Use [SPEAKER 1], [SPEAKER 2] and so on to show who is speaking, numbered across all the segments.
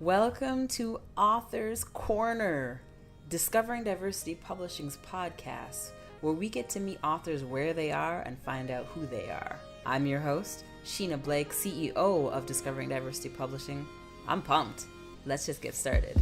[SPEAKER 1] Welcome to Author's Corner, Discovering Diversity Publishing's podcast, where we get to meet authors where they are and find out who they are. I'm your host, Sheena Blake, CEO of Discovering Diversity Publishing. I'm pumped. Let's just get started.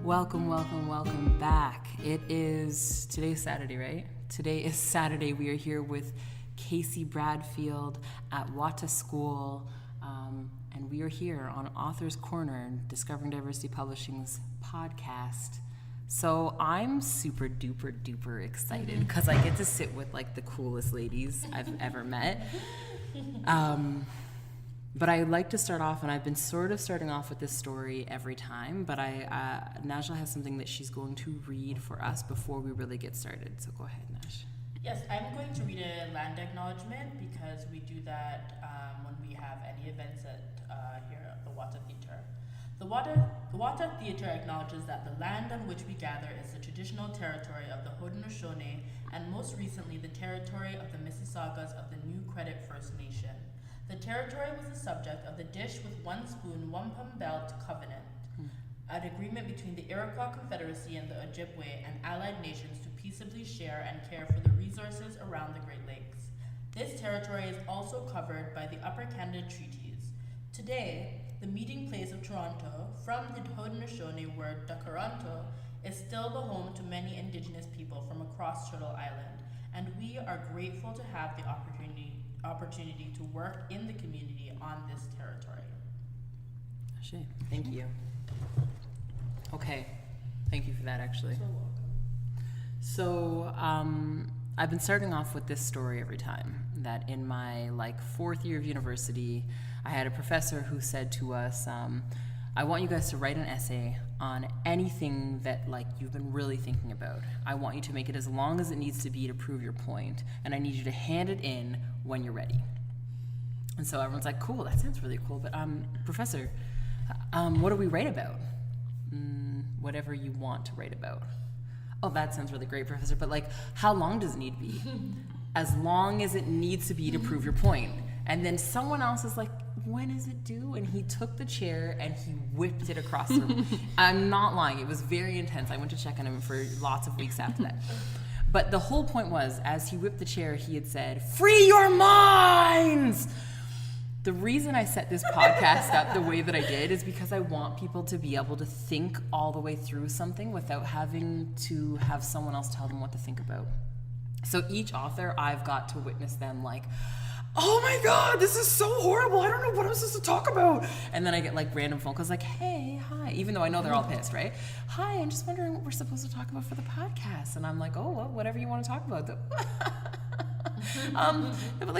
[SPEAKER 1] Welcome back. Today's Saturday, right? Today is Saturday. We are here with Casey Bradfield at Watah School, and we are here on Author's Corner, Discovering Diversity Publishing's podcast. So I'm super duper excited because I get to sit with like the coolest ladies I've ever met. But I like to start off, and I've been sort of starting off with this story every time, but Najla has something that she's going to read for us before we really get started. So go ahead, Naj.
[SPEAKER 2] Yes, I'm going to read a land acknowledgement because we do that when we have any events here at the Watah Theatre. The Watah Theatre acknowledges that the land on which we gather is the traditional territory of the Haudenosaunee and most recently the territory of the Mississaugas of the New Credit First Nation. The territory was the subject of the Dish with One Spoon, Wampum Belt Covenant, an agreement between the Iroquois Confederacy and the Ojibwe and allied nations to peaceably share and care for the resources around the Great Lakes. This territory is also covered by the Upper Canada Treaties. Today, the meeting place of Toronto, from the Haudenosaunee word Dakaranto, is still the home to many Indigenous people from across Turtle Island, and we are grateful to have the opportunity to work in the community on this territory.
[SPEAKER 1] Thank you. Okay, thank you for that, actually.
[SPEAKER 2] So welcome.
[SPEAKER 1] So, I've been starting off with this story every time, that in my fourth year of university, I had a professor who said to us, I want you guys to write an essay on anything that you've been really thinking about. I want you to make it as long as it needs to be to prove your point, and I need you to hand it in when you're ready. And so everyone's like, cool, that sounds really cool, but professor, what do we write about? Whatever you want to write about. Oh, that sounds really great, professor, but how long does it need to be? As long as it needs to be to prove your point. And then someone else is like, when is it due? And he took the chair and he whipped it across the room. I'm not lying, it was very intense. I went to check on him for lots of weeks after that. But the whole point was, as he whipped the chair, he had said, free your minds! The reason I set this podcast up the way that I did is because I want people to be able to think all the way through something without having to have someone else tell them what to think about. So each author, I've got to witness them oh my God, this is so horrible. I don't know what I'm supposed to talk about. And then I get random phone calls hey, hi, even though I know they're all pissed, right? Hi, I'm just wondering what we're supposed to talk about for the podcast. And I'm like, oh, well, whatever you want to talk about. But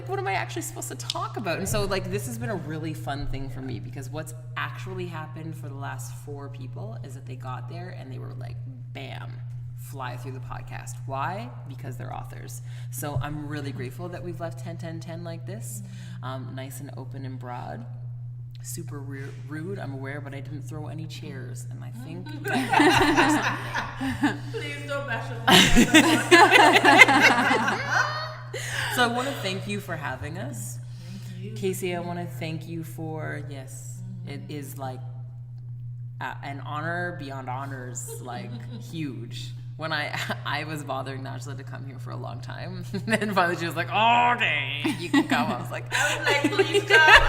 [SPEAKER 1] what am I actually supposed to talk about? And so this has been a really fun thing for me because what's actually happened for the last 4 people is that they got there and they were bam, fly through the podcast. Why? Because they're authors. So I'm really grateful that we've left 10-10-10 like this, nice and open and broad. Super rude, I'm aware, but I didn't throw any chairs, and I think
[SPEAKER 2] Please don't bash
[SPEAKER 1] So I want to thank you for having us.
[SPEAKER 2] Thank you.
[SPEAKER 1] Casey, I want to thank you for, it is an honor beyond honors, huge. When I was bothering Najla to come here for a long time, and then finally she was like, oh, okay, you can come. I was like,
[SPEAKER 2] please come.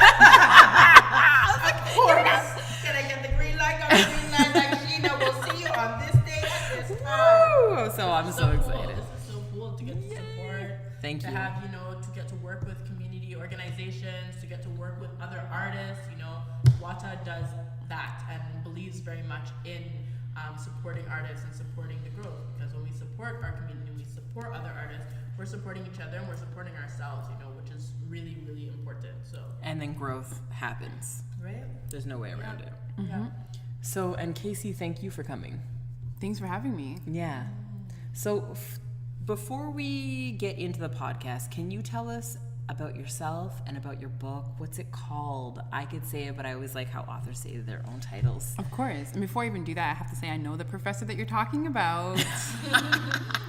[SPEAKER 2] Of course. Can I get the green light? Got the green light like Sheena. We'll see you on this day at this time.
[SPEAKER 1] So I'm so excited.
[SPEAKER 2] This is so cool to get to support.
[SPEAKER 1] Thank you.
[SPEAKER 2] To have, to get to work with community organizations, to get to work with other artists. Watah does that and believes very much in supporting artists and supporting the growth. Because when we support our community, we support other artists, we're supporting each other and we're supporting ourselves, which is really, really important. So. And
[SPEAKER 1] then growth happens.
[SPEAKER 2] Right?
[SPEAKER 1] There's no way around it.
[SPEAKER 2] Mm-hmm. Yeah.
[SPEAKER 1] So, and Casey, thank you for coming.
[SPEAKER 3] Thanks for having me.
[SPEAKER 1] Yeah. So before we get into the podcast, can you tell us about yourself and about your book? What's it called? I could say it, but I always like how authors say their own titles.
[SPEAKER 3] Of course. And before I even do that, I have to say I know the professor that you're talking about.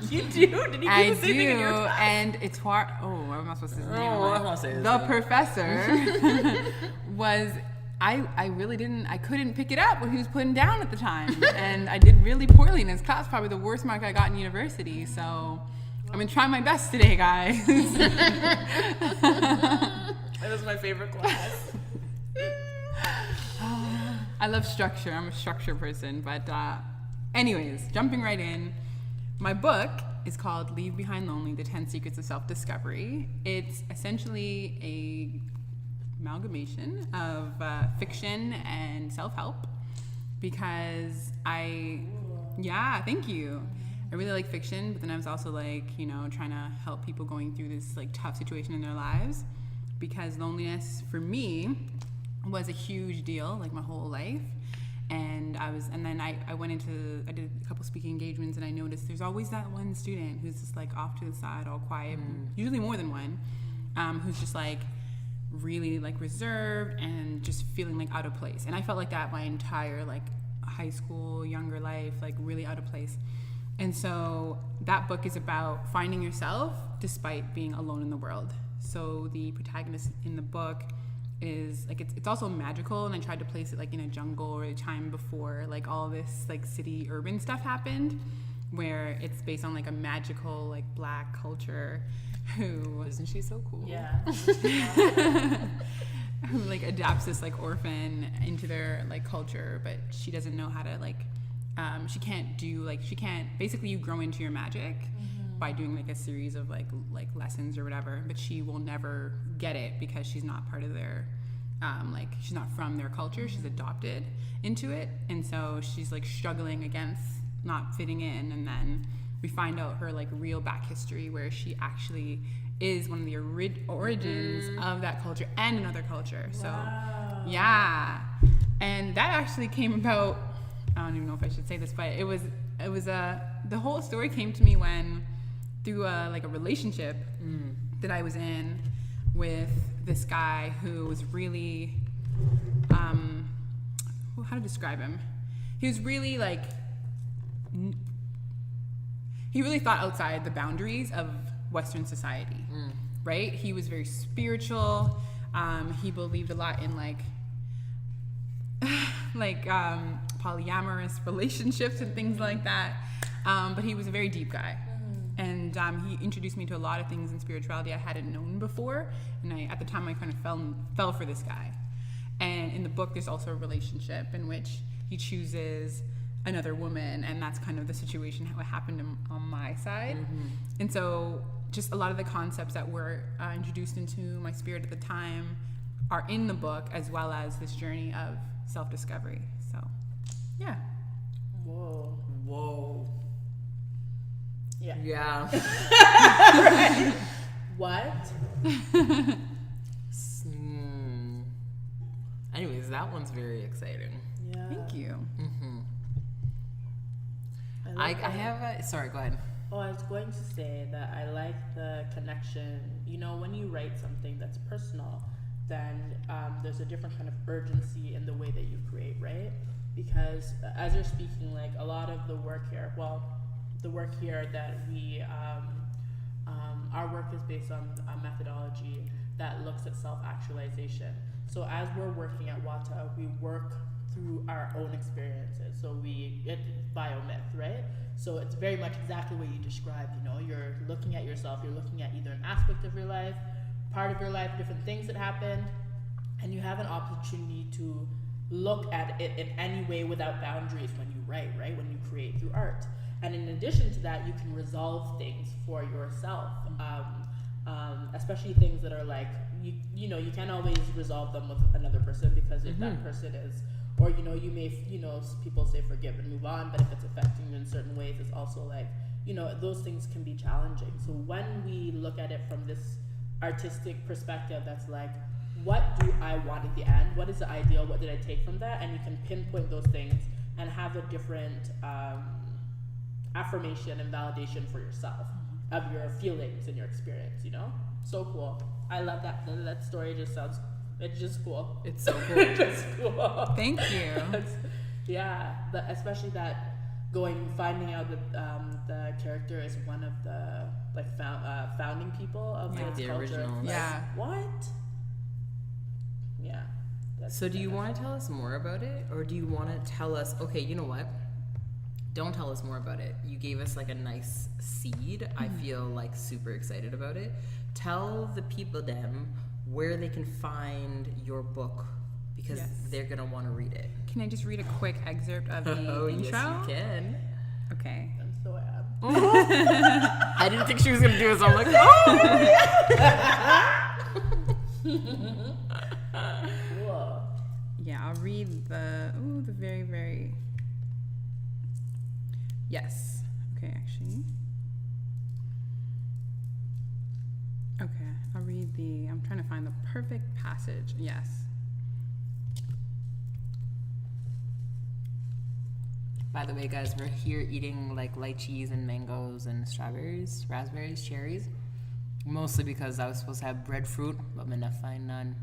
[SPEAKER 1] You do? Did he
[SPEAKER 3] I do. And it's are I'm not supposed to say his
[SPEAKER 1] Oh,
[SPEAKER 3] name.
[SPEAKER 1] I won't say his
[SPEAKER 3] The
[SPEAKER 1] name.
[SPEAKER 3] professor was, I really didn't, I couldn't pick it up what he was putting down at the time. And I did really poorly in his class, probably the worst mark I got in university. So I'm going to try my best today, guys.
[SPEAKER 1] That was my favorite class.
[SPEAKER 3] I love structure. I'm a structure person. But anyways, jumping right in, my book is called Leave Behind Lonely, The 10 Secrets of Self-Discovery. It's essentially a amalgamation of fiction and self-help because thank you. I really like fiction, but then I was also like, you know, trying to help people going through this like tough situation in their lives because loneliness for me was a huge deal, like my whole life. And I did a couple speaking engagements and I noticed there's always that one student who's just like off to the side, all quiet, usually more than one, who's just like really like reserved and just feeling like out of place. And I felt like that my entire like high school, younger life, like really out of place. And so that book is about finding yourself despite being alone in the world. So the protagonist in the book is like it's also magical, and I tried to place it like in a jungle or a time before like all this like city urban stuff happened, where it's based on like a magical like black culture who
[SPEAKER 1] Isn't she so cool?
[SPEAKER 2] Yeah.
[SPEAKER 3] who like adapts this like orphan into their like culture, but she doesn't know how to like she can't basically you grow into your magic by doing like a series of like lessons or whatever, but she will never get it because she's not part of their she's not from their culture, she's adopted into it, and so she's like struggling against not fitting in. And then we find out her like real back history where she actually is one of the origins of that culture and another culture. So yeah, and that actually came about, I don't even know if I should say this, but it was the whole story came to me when through a relationship that I was in with this guy who was really how to describe him. He was really like he really thought outside the boundaries of Western society, right? He was very spiritual. He believed a lot in polyamorous relationships and things like that. But he was a very deep guy. And he introduced me to a lot of things in spirituality I hadn't known before. And at the time, I kind of fell for this guy. And in the book, there's also a relationship in which he chooses another woman, and that's kind of the situation how it happened on my side. And so just a lot of the concepts that were introduced into my spirit at the time are in the book, as well as this journey of self-discovery. So yeah.
[SPEAKER 1] Whoa.
[SPEAKER 2] Yeah.
[SPEAKER 1] Yeah.
[SPEAKER 2] Right. What?
[SPEAKER 1] Anyways, that one's very exciting.
[SPEAKER 2] Yeah.
[SPEAKER 3] Thank you.
[SPEAKER 1] I have a... Sorry, go ahead.
[SPEAKER 2] Oh, I was going to say that I like the connection. You know, when you write something that's personal, then there's a different kind of urgency in the way that you create, right? Because as you're speaking, like a lot of the work here, that we, our work is based on a methodology that looks at self-actualization. So as we're working at Watah, we work through our own experiences. So it's biomyth, right? So it's very much exactly what you described, you know, you're looking at yourself, you're looking at either an aspect of your life, part of your life, different things that happened, and you have an opportunity to look at it in any way without boundaries when you write, right? When you create through art. And in addition to that, you can resolve things for yourself, especially things that are like, you know, you can't always resolve them with another person, because if that person is, or, you know, you may, you know, people say forgive and move on, but if it's affecting you in certain ways, it's also like, you know, those things can be challenging. So when we look at it from this artistic perspective, that's like, what do I want at the end? What is the ideal? What did I take from that? And you can pinpoint those things and have a different affirmation and validation for yourself of your feelings and your experience, you know? So cool. I love that. That story just sounds, it's just cool.
[SPEAKER 1] It's so cool.
[SPEAKER 2] It's just cool.
[SPEAKER 3] Thank you.
[SPEAKER 2] Yeah, especially that finding out that the character is one of the like founding people of
[SPEAKER 3] Yeah.
[SPEAKER 2] this
[SPEAKER 1] The
[SPEAKER 2] culture.
[SPEAKER 1] originals.
[SPEAKER 2] Like,
[SPEAKER 3] Yeah.
[SPEAKER 2] what? Yeah.
[SPEAKER 1] So do you want to tell us more about it, or do you want to tell us, okay, you know what? Don't tell us more about it. You gave us like a nice seed. I feel like super excited about it. Tell the people them where they can find your book, because
[SPEAKER 3] Yes.
[SPEAKER 1] they're going to want to read it.
[SPEAKER 3] Can I just read a quick excerpt of the
[SPEAKER 1] Oh,
[SPEAKER 3] intro?
[SPEAKER 1] yes, you can.
[SPEAKER 3] Okay.
[SPEAKER 2] I'm so am.
[SPEAKER 1] I didn't think she was going to do it, so I'm like, oh!
[SPEAKER 2] Whoa.
[SPEAKER 3] Yeah, I'll read the very, very. Yes. Okay, actually. Okay, I'll read I'm trying to find the perfect passage. Yes.
[SPEAKER 1] By the way, guys, we're here eating like lychees and mangoes and strawberries, raspberries, cherries. Mostly because I was supposed to have breadfruit, but I'm gonna find none.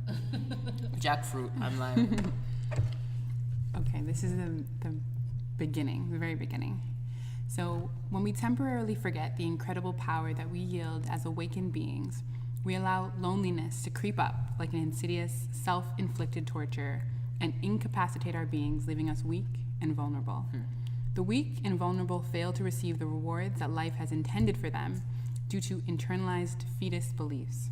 [SPEAKER 1] Jackfruit, I'm like.
[SPEAKER 3] Okay, this is the beginning, the very beginning. So, when we temporarily forget the incredible power that we yield as awakened beings, we allow loneliness to creep up like an insidious, self-inflicted torture and incapacitate our beings, leaving us weak and vulnerable. The weak and vulnerable fail to receive the rewards that life has intended for them due to internalized fetus beliefs.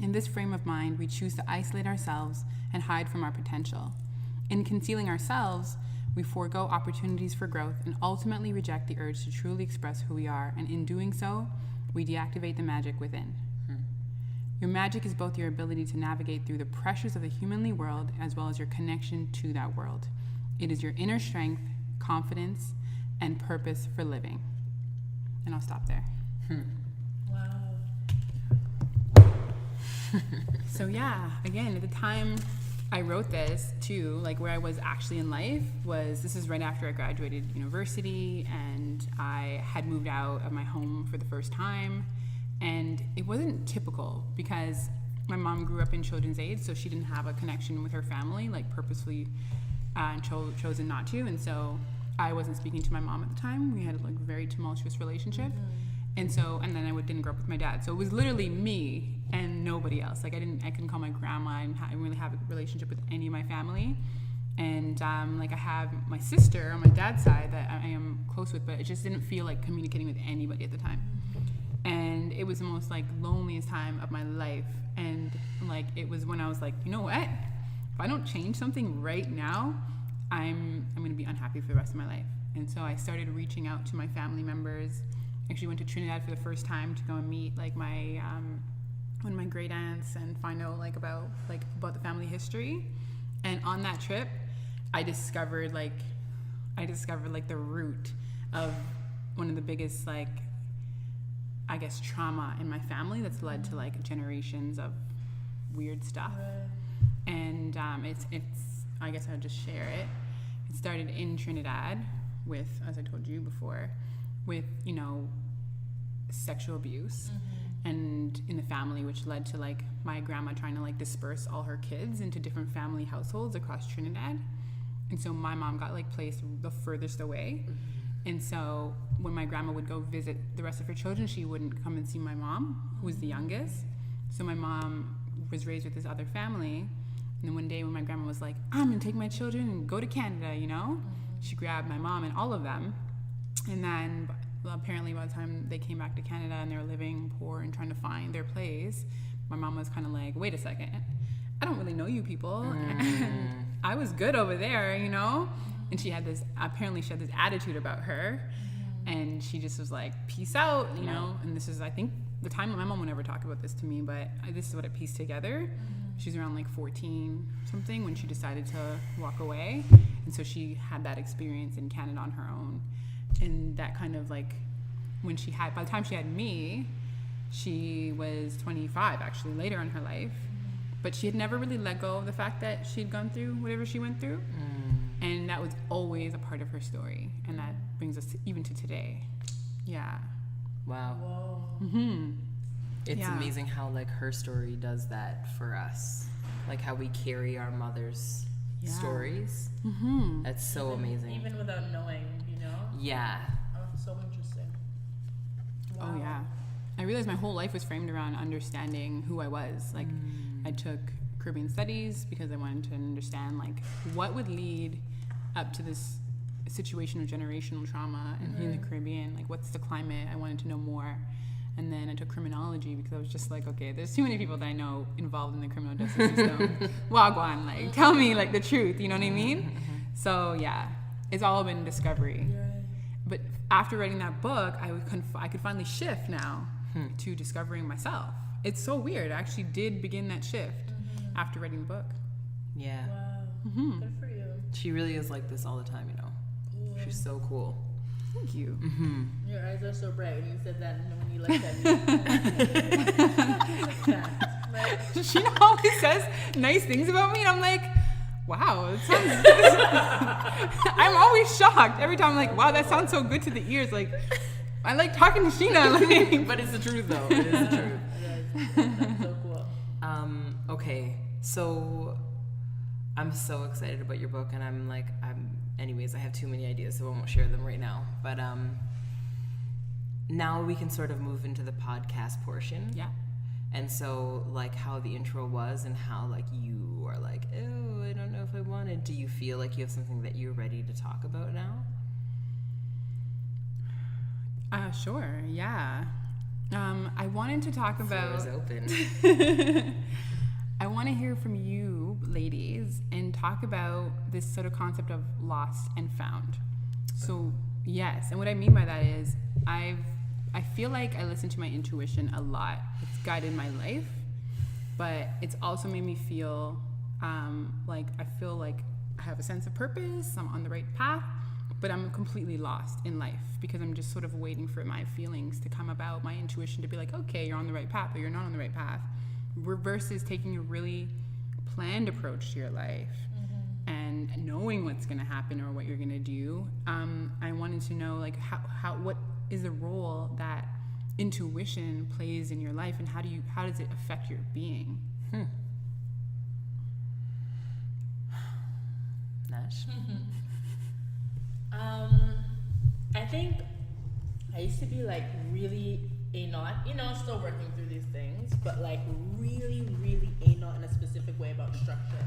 [SPEAKER 3] In this frame of mind, we choose to isolate ourselves and hide from our potential. In concealing ourselves, we forego opportunities for growth and ultimately reject the urge to truly express who we are, and in doing so, we deactivate the magic within. Your magic is both your ability to navigate through the pressures of the humanly world as well as your connection to that world. It is your inner strength, confidence, and purpose for living. And I'll stop there.
[SPEAKER 2] Wow.
[SPEAKER 3] So yeah, again, at the time I wrote this too, like where I was actually in life this is right after I graduated university, and I had moved out of my home for the first time. And it wasn't typical because my mom grew up in children's aid, so she didn't have a connection with her family, like purposefully chosen not to. And so I wasn't speaking to my mom at the time. We had like a very tumultuous relationship. And then I didn't grow up with my dad. So it was literally me and nobody else. Like I couldn't call my grandma, and I didn't really have a relationship with any of my family. And like I have my sister on my dad's side that I am close with, but it just didn't feel like communicating with anybody at the time. And it was the most like loneliest time of my life. And like it was when I was like, you know what? If I don't change something right now, I'm gonna be unhappy for the rest of my life. And so I started reaching out to my family members. Actually went to Trinidad for the first time to go and meet like my one of my great aunts and find out about the family history. And on that trip, I discovered the root of one of the biggest I guess trauma in my family that's led to generations of weird stuff.
[SPEAKER 2] Right.
[SPEAKER 3] And it's I guess I'll just share it. It started in Trinidad with, as I told you before, with sexual abuse and in the family, which led to my grandma trying to disperse all her kids into different family households across Trinidad. And so my mom got placed the furthest away. And so when my grandma would go visit the rest of her children, she wouldn't come and see my mom, who was the youngest. So my mom was raised with this other family. And then one day when my grandma was like, I'm gonna take my children and go to Canada, she grabbed my mom and all of them. And then apparently by the time they came back to Canada and they were living poor and trying to find their place, my mom was kind of like, wait a second, I don't really know you people. And I was good over there, And she had this attitude about her. And she just was like, peace out, know. And this is, I think, the time my mom would never talk about this to me, but this is what it pieced together. She was around 14 something when she decided to walk away. And so she had that experience in Canada on her own. And that kind of by the time she had me, she was 25 actually, later in her life. But she had never really let go of the fact that she'd gone through whatever she went through. And that was always a part of her story. And that brings us even to today. Yeah.
[SPEAKER 1] Wow.
[SPEAKER 2] Whoa.
[SPEAKER 1] It's amazing how her story does that for us. How we carry our mother's stories. That's so amazing.
[SPEAKER 2] Even without knowing,
[SPEAKER 1] Yeah.
[SPEAKER 2] Oh, so interesting. Wow.
[SPEAKER 3] Oh yeah. I realized my whole life was framed around understanding who I was. Like, I took Caribbean studies because I wanted to understand like what would lead up to this situation of generational trauma in the Caribbean. Like, what's the climate? I wanted to know more. And then I took criminology because I was just like, okay, there's too many people that I know involved in the criminal justice system. Wagwan, like, tell me like the truth. You know what I mean? So yeah, it's all been discovery.
[SPEAKER 2] Right.
[SPEAKER 3] But after writing that book, I could finally shift now to discovering myself. It's so weird. I actually did begin that shift after writing the book.
[SPEAKER 1] Yeah.
[SPEAKER 2] Wow. Good for you.
[SPEAKER 1] She really is like this all the time, you know.
[SPEAKER 2] Yeah.
[SPEAKER 1] She's so cool.
[SPEAKER 3] Thank you.
[SPEAKER 2] Your eyes are so bright when you said that, and when you looked at me. Like,
[SPEAKER 3] She always says nice things about me, and I'm like, wow, it sounds. I'm always shocked every time. I'm like, wow, that sounds so good to the ears. Like, I like talking to Sheena. Like,
[SPEAKER 1] But it's the truth, though. It is the truth.
[SPEAKER 2] that's so cool.
[SPEAKER 1] Okay, so I'm so excited about your book, and anyways, I have too many ideas, so I won't share them right now. But now we can sort of move into the podcast portion.
[SPEAKER 3] yeah.
[SPEAKER 1] And so, like, how the intro was and how, like, you are like, oh, I don't know if I wanted. Do you feel like you have something that you're ready to talk about now?
[SPEAKER 3] Sure. Yeah. I wanted to talk about.
[SPEAKER 1] Floor is open.
[SPEAKER 3] I want to hear from you, ladies, and talk about this sort of concept of lost and found. So, yes, and what I mean by that is I feel like I listen to my intuition a lot. It's guided my life, but it's also made me feel like I feel like I have a sense of purpose, I'm on the right path, but I'm completely lost in life because I'm just sort of waiting for my feelings to come about, my intuition to be like, okay, you're on the right path or you're not on the right path. Versus taking a really planned approach to your life and knowing what's going to happen or what you're going to do. I wanted to know like what is the role that intuition plays in your life, and how does it affect your being?
[SPEAKER 1] Nash?
[SPEAKER 2] I think I used to be like really still working through these things, but like really, really anal in a specific way about structure.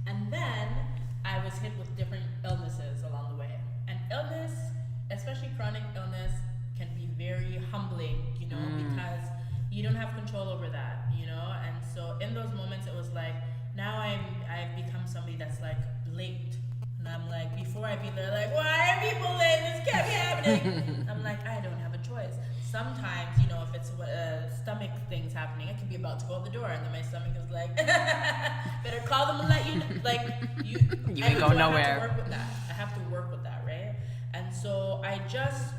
[SPEAKER 2] And then I was hit with different illnesses along the way. And illness, especially chronic illness, can be very humbling, because you don't have control over that, And so in those moments, it was like, now I've become somebody that's like late. And I'm like, before I'd be there like, why are people late? This can't be happening. I'm like, I don't have a choice. Sometimes, if it's stomach things happening, I could be about to go out the door, and then my stomach is like, better call them and let you know. Like, you
[SPEAKER 1] ain't going nowhere.
[SPEAKER 2] I have to work with that, right? And so I just,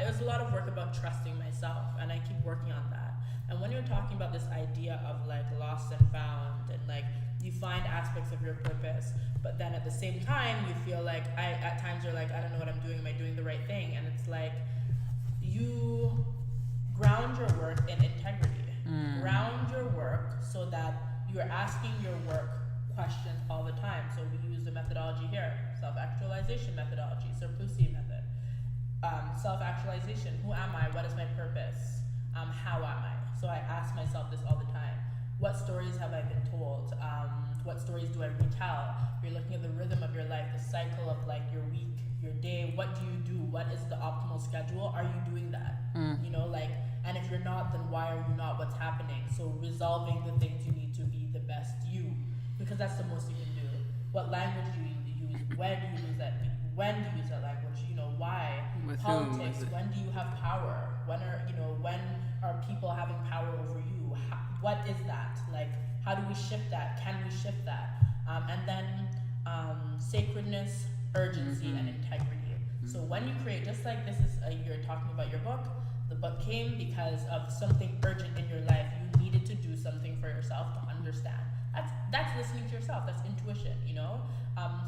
[SPEAKER 2] it was a lot of work about trusting myself, and I keep working on that. And when you're talking about this idea of like lost and found, and like you find aspects of your purpose, but then at the same time you feel like at times you're like, I don't know what I'm doing. Am I doing the right thing? And it's like you ground your work in integrity. Ground your work so that you're asking your work questions all the time. So we use the methodology here, self-actualization methodology, Surplus method. Self-actualization, who am I? What is my purpose? How am I? So I ask myself this all the time. What stories have I been told? What stories do I retell? You're looking at the rhythm of your life, the cycle of like your week, your day. What do you do? What is the optimal schedule? Are you doing that? And if you're not, then why are you not? What's happening? So resolving the things you need to be the best you, because that's the most you can do. What language do you use? When do you use that? When do you use that language? Why?
[SPEAKER 1] With
[SPEAKER 2] Politics.
[SPEAKER 1] whom?
[SPEAKER 2] When do you have power? When are people having power over you? What is that? Like, how do we shift that? Can we shift that? And then sacredness, urgency, and integrity. So when you create, just like this is, you're talking about your book, the book came because of something urgent in your life. You needed to do something for yourself to understand. That's listening to yourself. That's intuition,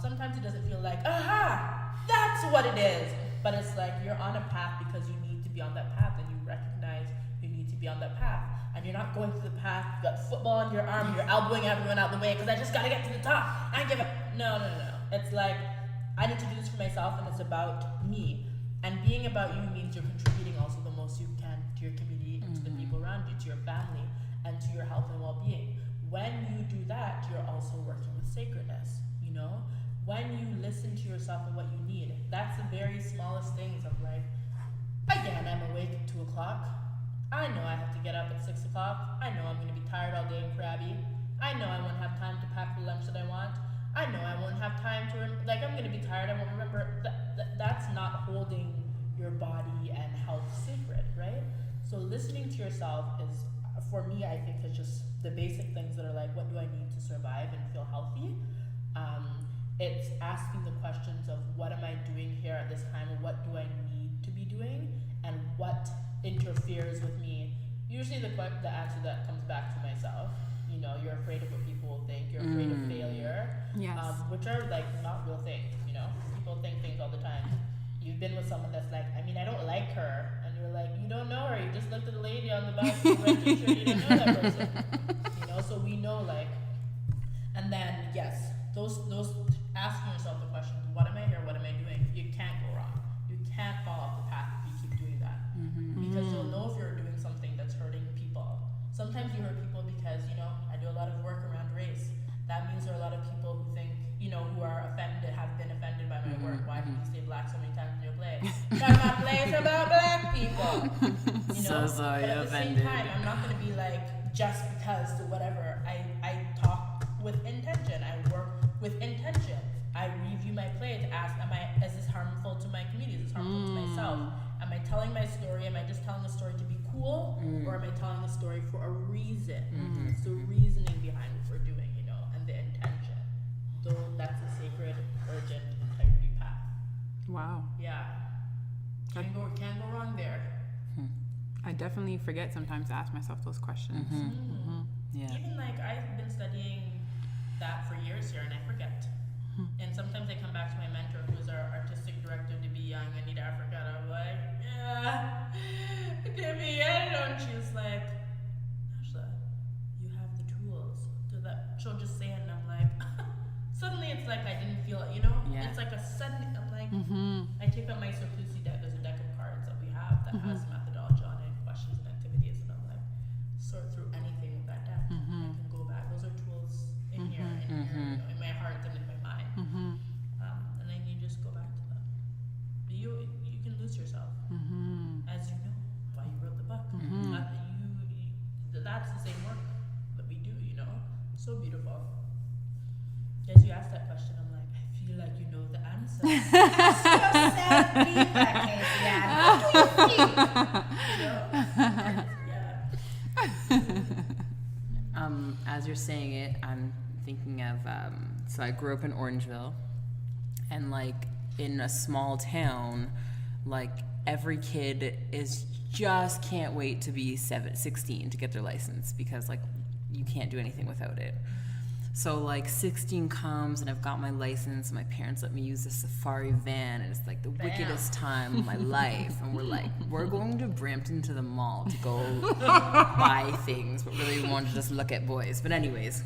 [SPEAKER 2] Sometimes it doesn't feel like, aha, that's what it is. But it's like you're on a path because you need to be on that path, and you recognize you need to be on that path. And you're not going through the path, you got football on your arm, you're elbowing everyone out the way because I just gotta get to the top. I give up. No. It's like, I need to do this for myself, and it's about me. And being about you means you're contributing also the most you can to your community and to the people around you, to your family, and to your health and well-being. When you do that, you're also working with sacredness, you know? When you listen to yourself and what you need, that's the very smallest things of like, again, I'm awake at 2 o'clock. I know I have to get up at 6 o'clock. I know I'm going to be tired all day and crabby. I know I won't have time to pack the lunch that I want. I know I won't have time to, I'm going to be tired. I won't remember. That's not holding your body and health sacred, right? So listening to yourself is, for me, I think it's just the basic things that are like, what do I need to survive and feel healthy? It's asking the questions of what am I doing here at this time, and what do I need to be doing, and what interferes with me. Usually the answer that comes back to myself. You know, you're afraid of what people will think. You're afraid of failure,
[SPEAKER 3] Yes.
[SPEAKER 2] Which are like not real things. You know, people think things all the time. You've been with someone that's like, I mean, I don't like her, and you're like, you don't know her. You just looked at the lady on the bus. You went to church, you didn't know that person. You know, so we know like, and then yes, those asking yourself the question, what am I here? What am I doing? You can't go wrong. You can't fall off the path if you keep doing that, because you'll know if you're doing something that's hurting people. Sometimes you hurt people because, you know, I do a lot of work around race. That means there are a lot of people who think, you know, who are offended, have been offended by my work. Why did you say black so many times in your play? Because my play is about black people. You know?
[SPEAKER 1] So sorry,
[SPEAKER 2] but at the same
[SPEAKER 1] offended.
[SPEAKER 2] time, I'm not going to be like, just because to whatever. I talk with intention. I work with intention. I review my play to ask, is this harmful to my community? Is this harmful to myself? Am I telling my story? Am I just telling the story to be cool? Or am I telling the story for a reason? It's the reasoning behind what we're doing, you know, and the intention. So that's a sacred, urgent integrity path.
[SPEAKER 3] Wow.
[SPEAKER 2] Yeah. Can't go wrong there.
[SPEAKER 3] I definitely forget sometimes to ask myself those questions.
[SPEAKER 1] Yeah.
[SPEAKER 2] Even like I've been studying that for years here, and I forget. And sometimes I come back to my mentor, who is our artistic director, to be young, Anita Africa, and I'm like, yeah, Debbie, I don't. She's like, Najla, you have the tools. So that she'll just say it, and I'm like, suddenly it's like I didn't feel it, you know?
[SPEAKER 1] Yeah.
[SPEAKER 2] It's like a sudden, I'm like, I take up my Surplusi deck. There's a deck of cards that we have that has methodology on it, questions and activities, and I'm like, sort through anything with that deck. I can go back. Those are tools in here, you know, in my heart and in my mind. And then you just go back to them. But you can lose yourself, as you know, why you wrote the book. That's the same work that we do, you know. So beautiful. As you asked that question, I'm like, I feel like you know the answer.
[SPEAKER 1] As you're saying it, I'm thinking of, so I grew up in Orangeville, and like in a small town, like every kid just can't wait to be 16 to get their license, because like you can't do anything without it. So like 16 comes and I've got my license, and my parents let me use the safari van, and it's like the wickedest time of my life, and we're like, we're going to Brampton to the mall to go buy things, but really we wanted to just look at boys. But anyways,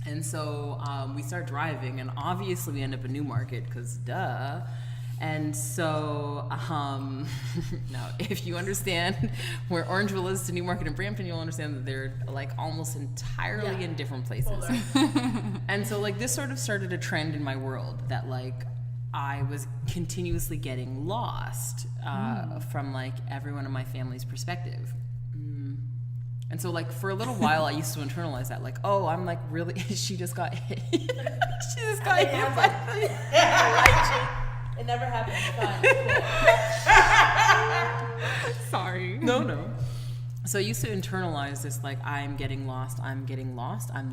[SPEAKER 1] and so we start driving, and obviously we end up in Newmarket, because duh. And so, now, if you understand where Orangeville is to Newmarket and Brampton, you'll understand that they're like almost entirely in different places. And so, like, this sort of started a trend in my world that, like, I was continuously getting lost from, like, everyone in my family's perspective. And so, like, for a little while, I used to internalize that, like, oh, I'm like really, she just got hit. She just got hit by the light.
[SPEAKER 2] It never happened. Fine.
[SPEAKER 3] Sorry.
[SPEAKER 1] No. So I used to internalize this, like, I'm getting lost, I'm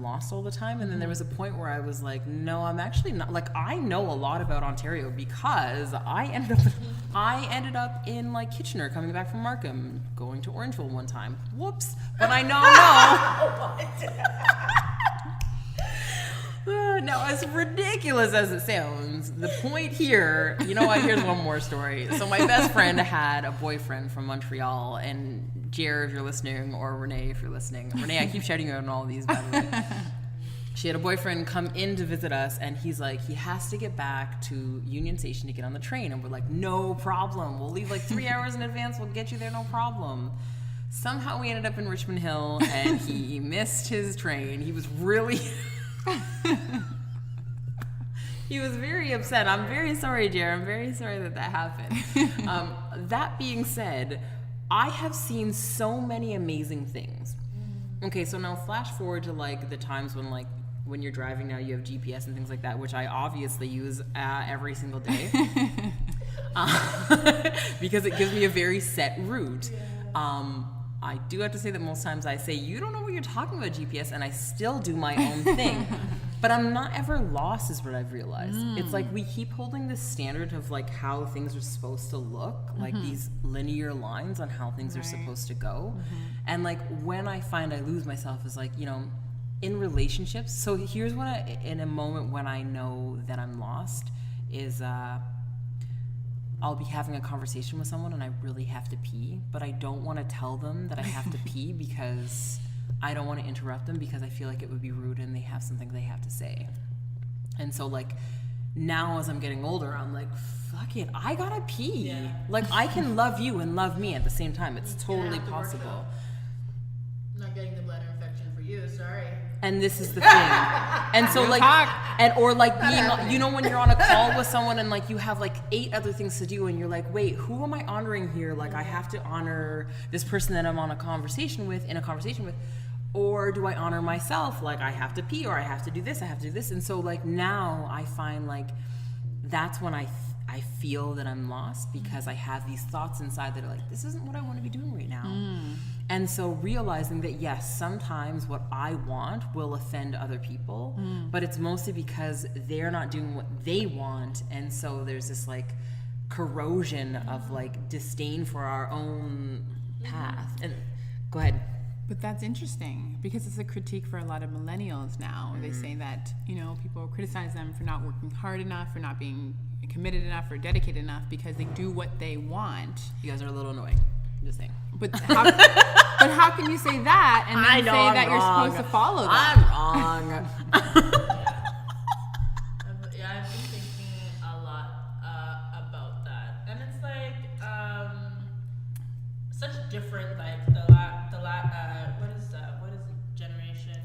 [SPEAKER 1] lost all the time. And then there was a point where I was like, no, I'm actually not. Like, I know a lot about Ontario because I ended up in, like, Kitchener, coming back from Markham, going to Orangeville one time. Whoops. But I now know. Now, as ridiculous as it sounds, the point here, you know what, here's one more story. So my best friend had a boyfriend from Montreal, and Jer, if you're listening, or Renee, if you're listening. Renee, I keep shouting you out on all of these, by the way. she had a boyfriend come in to visit us, and he's like, he has to get back to Union Station to get on the train. And we're like, no problem. We'll leave like 3 hours in advance. We'll get you there, no problem. Somehow we ended up in Richmond Hill, and he missed his train. He was really... He was very upset. I'm very sorry, Jer. I'm very sorry that happened. That being said, I have seen so many amazing things. Okay, so now flash forward to like the times when like when you're driving now, you have GPS and things like that, which I obviously use every single day because it gives me a very set route. I do have to say that most times I say, you don't know what you're talking about, GPS, and I still do my own thing. But I'm not ever lost is what I've realized. It's like we keep holding this standard of like how things are supposed to look, like these linear lines on how things are supposed to go. And like when I find I lose myself is like, you know, in relationships. So here's what in a moment when I know that I'm lost is I'll be having a conversation with someone and I really have to pee, but I don't want to tell them that I have to pee because I don't want to interrupt them because I feel like it would be rude and they have something they have to say. And so like now as I'm getting older, I'm like, fuck it, I gotta pee. Yeah. Like I can love you and love me at the same time. It's totally possible.
[SPEAKER 2] Not getting the bladder infection for you, sorry.
[SPEAKER 1] And this is the thing. And so like, and or like being, you know, when you're on a call with someone and like you have like 8 other things to do and you're like, wait, who am I honoring here? Like I have to honor this person that I'm on a conversation with, or do I honor myself? Like I have to pee, or I have to do this, I have to do this. And so like now I find like that's when I feel that I'm lost because I have these thoughts inside that are like, this isn't what I want to be doing right now. And so realizing that yes, sometimes what I want will offend other people, but it's mostly because they're not doing what they want. And so there's this like corrosion of like disdain for our own path. And go ahead.
[SPEAKER 3] But that's interesting because it's a critique for a lot of millennials now. They say that, you know, people criticize them for not working hard enough, for not being committed enough or dedicated enough because they do what they want.
[SPEAKER 1] You guys are a little annoying. I'm just saying.
[SPEAKER 3] But how can you say that and then say that you're supposed to follow that?
[SPEAKER 1] I'm wrong.
[SPEAKER 2] Yeah, I've been thinking a lot about that, and it's like such different like what is the generation?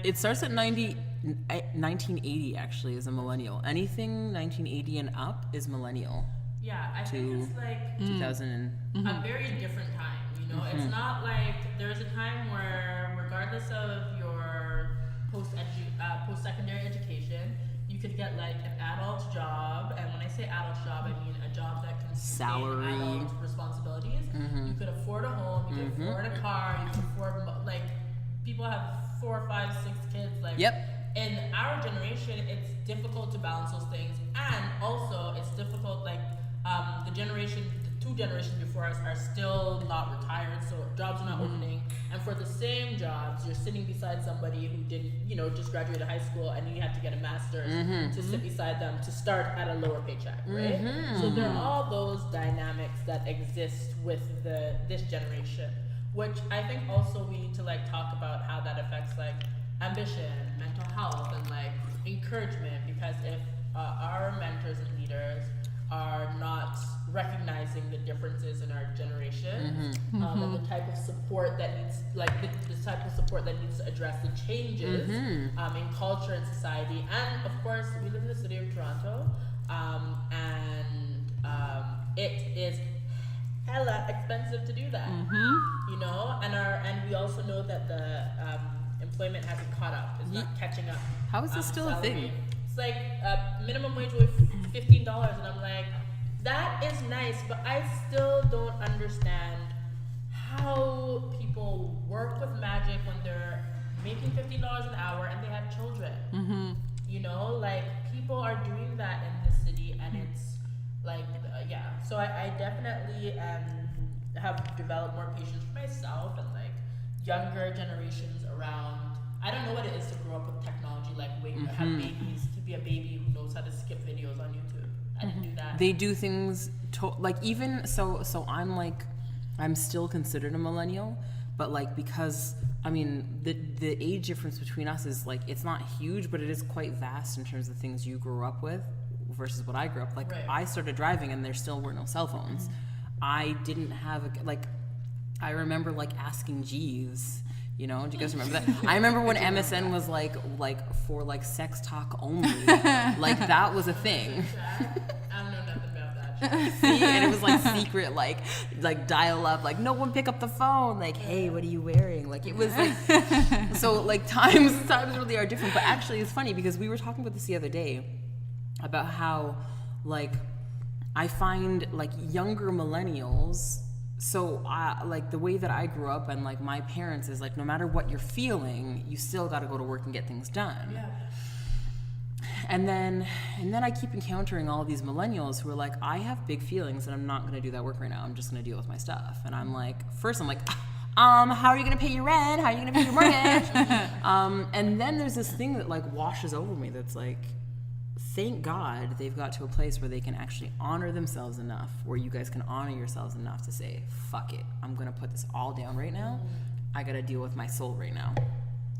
[SPEAKER 1] It starts at 1980 actually is a millennial. Anything 1980 and up is millennial.
[SPEAKER 2] Yeah, I think it's like
[SPEAKER 1] 2000
[SPEAKER 2] a very different time, you know? It's not like there's a time where regardless of your post-secondary education, you could get like an adult job, and when I say adult job, I mean a job that can sustain adult responsibilities. You could afford a home, you could afford a car, you could afford like people have 4, 5, 6 kids. Like in our generation, it's difficult to balance those things, and also it's difficult like the 2 generations before us are still not retired, so jobs are not opening. And for the same jobs, you're sitting beside somebody who didn't, you know, just graduated high school, and you have to get a master's to sit beside them to start at a lower paycheck, right? So there are all those dynamics that exist with this generation, which I think also we need to like talk about how that affects like ambition, mental health, and like encouragement. Because if our mentors and leaders are not recognizing the differences in our generation and the type of support that needs, like the type of support that needs to address the changes in culture and society. And of course, we live in the city of Toronto, and it is hella expensive to do that. You know, and we also know that the employment hasn't caught up. It's not catching up.
[SPEAKER 1] How is this still a thing?
[SPEAKER 2] It's like minimum wage was $15, and I'm like, that is nice, but I still don't understand how people work with magic when they're making $15 an hour and they have children. You know, like people are doing that in the city, and it's like, So I definitely have developed more patience for myself and like younger generations around. I don't know what it is to grow up with technology, like have babies, to be a baby who knows how to skip videos on YouTube. I didn't do that.
[SPEAKER 1] They do things like even so I'm still considered a millennial, but like, because I mean, the age difference between us is like, it's not huge, but it is quite vast in terms of things you grew up with versus what I grew up. Like,
[SPEAKER 2] Right.
[SPEAKER 1] I started driving and there still were no cell phones. I didn't have I remember like asking Jeeves, you know, do you guys remember that? I remember when MSN was like for like sex talk only. Like, that was a thing.
[SPEAKER 2] I don't know nothing about that.
[SPEAKER 1] See, and it was like secret, like dial up, like no one pick up the phone, like, hey, what are you wearing? Like, it was like, so like times really are different. But actually, it's funny because we were talking about this the other day about how like I find like younger millennials. So, like, the way that I grew up and, like, my parents is, like, no matter what you're feeling, you still got to go to work and get things done.
[SPEAKER 2] Yeah.
[SPEAKER 1] And then I keep encountering all these millennials who are like, I have big feelings and I'm not going to do that work right now. I'm just going to deal with my stuff. And I'm like, first I'm like, how are you going to pay your rent? How are you going to pay your mortgage? And then there's this thing that, like, washes over me that's like, thank God they've got to a place where they can actually honor themselves enough, where you guys can honor yourselves enough to say, fuck it, I'm gonna put this all down right now. I gotta deal with my soul right now.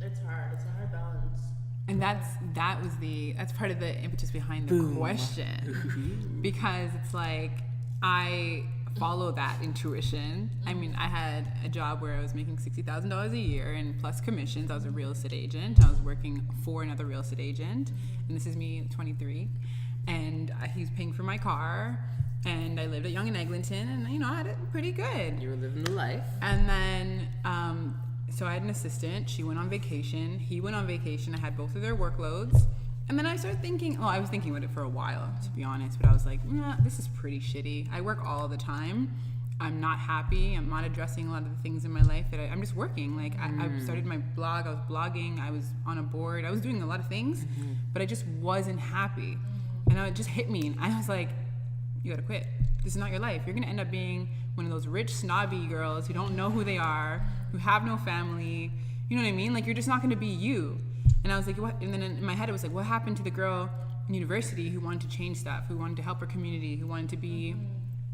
[SPEAKER 2] It's hard. It's a hard balance.
[SPEAKER 3] And that's part of the impetus behind the question. Because it's like, I follow that intuition. I mean, I had a job where I was making $60,000 a year and plus commissions. I was a real estate agent. I was working for another real estate agent. And this is me, 23. And he was paying for my car. And I lived at Yonge and Eglinton. And, you know, I had it pretty good.
[SPEAKER 1] You were living the life.
[SPEAKER 3] And then, so I had an assistant. She went on vacation. He went on vacation. I had both of their workloads. And then I started thinking, I was thinking about it for a while, to be honest, but I was like, this is pretty shitty. I work all the time. I'm not happy. I'm not addressing a lot of the things in my life that I'm just working. Like, I started my blog. I was blogging. I was on a board. I was doing a lot of things, but I just wasn't happy. And it just hit me. And I was like, you gotta quit. This is not your life. You're gonna end up being one of those rich, snobby girls who don't know who they are, who have no family. You know what I mean? Like, you're just not gonna be you. And I was like, what? And then in my head, it was like, what happened to the girl in university who wanted to change stuff, who wanted to help her community, who wanted to be,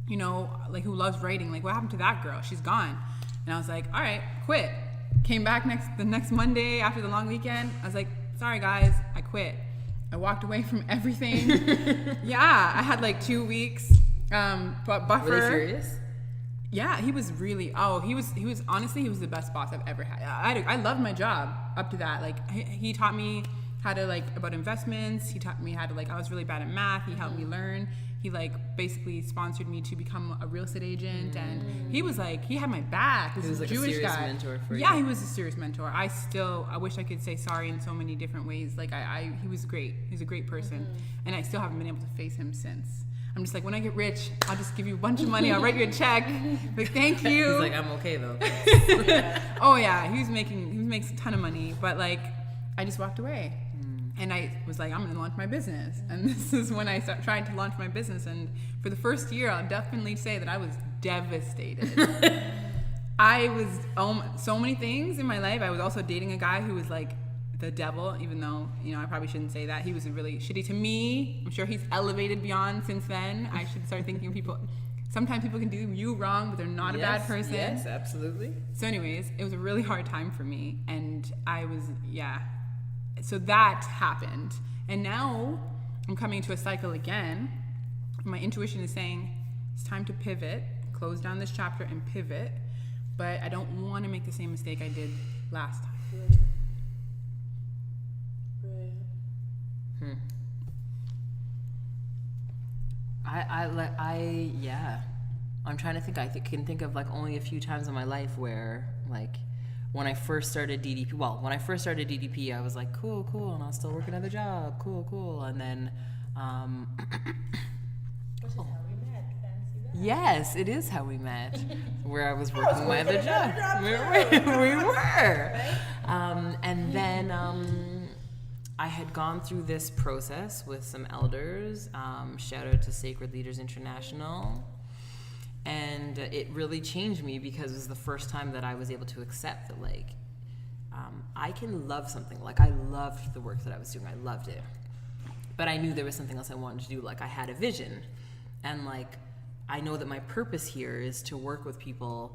[SPEAKER 3] you know, like, who loves writing? Like, what happened to that girl? She's gone. And I was like, all right, quit. Came back the next Monday after the long weekend. I was like, sorry guys, I quit. I walked away from everything. Yeah, I had like 2 weeks buffer.
[SPEAKER 1] Were they furious?
[SPEAKER 3] Yeah, he was really, he was honestly, he was the best boss I've ever had. I loved my job up to that. Like, he taught me how to, like, about investments. He taught me how to, like, I was really bad at math. He helped me learn. He, like, basically sponsored me to become a real estate agent. And he was like, he had my back. This
[SPEAKER 1] He was like
[SPEAKER 3] Jewish
[SPEAKER 1] a serious
[SPEAKER 3] guy.
[SPEAKER 1] mentor for you.
[SPEAKER 3] Yeah, he was a serious mentor. I wish I could say sorry in so many different ways. Like, he was great. He's a great person. And I still haven't been able to face him since. I'm just like, when I get rich, I'll just give you a bunch of money. I'll write you a check. Like, thank you.
[SPEAKER 1] He's like, I'm okay though.
[SPEAKER 3] Oh yeah, he makes a ton of money, but like, I just walked away. And I was like, I'm gonna launch my business. And this is when I tried to launch my business. And for the first year, I'll definitely say that I was devastated. I was so many things in my life. I was also dating a guy who was like the devil, even though, you know, I probably shouldn't say that. He was really shitty to me. I'm sure he's elevated beyond since then. I should start thinking of people. Sometimes people can do you wrong, but they're not a bad person.
[SPEAKER 1] Yes, absolutely.
[SPEAKER 3] So anyways, it was a really hard time for me. And I was, so that happened. And now I'm coming into a cycle again. My intuition is saying, it's time to pivot, close down this chapter and pivot. But I don't want to make the same mistake I did last time.
[SPEAKER 1] I'm trying to think. I can think of like only a few times in my life where, like, when I first started DDP. Well, when I first started DDP, I was like, cool, and I'll still work another job. Cool, and then.
[SPEAKER 2] Which is how we met. Fancy that.
[SPEAKER 1] Yes, it is how we met. Where I was working my other job. We were. And then I had gone through this process with some elders. Shout out to Sacred Leaders International. And it really changed me because it was the first time that I was able to accept that, like, I can love something. Like, I loved the work that I was doing. I loved it. But I knew there was something else I wanted to do. Like, I had a vision. And, like, I know that my purpose here is to work with people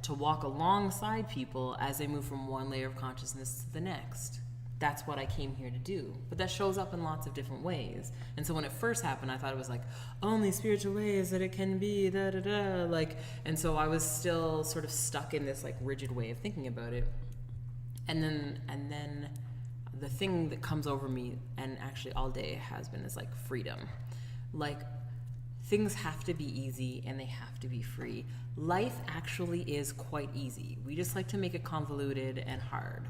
[SPEAKER 1] to walk alongside people as they move from one layer of consciousness to the next. That's what I came here to do. But that shows up in lots of different ways. And so when it first happened, I thought it was like, only spiritual ways that it can be, da da da. Like, and so I was still sort of stuck in this like rigid way of thinking about it. And then the thing that comes over me, and actually all day has been, is like freedom. Like, things have to be easy and they have to be free. Life actually is quite easy. We just like to make it convoluted and hard.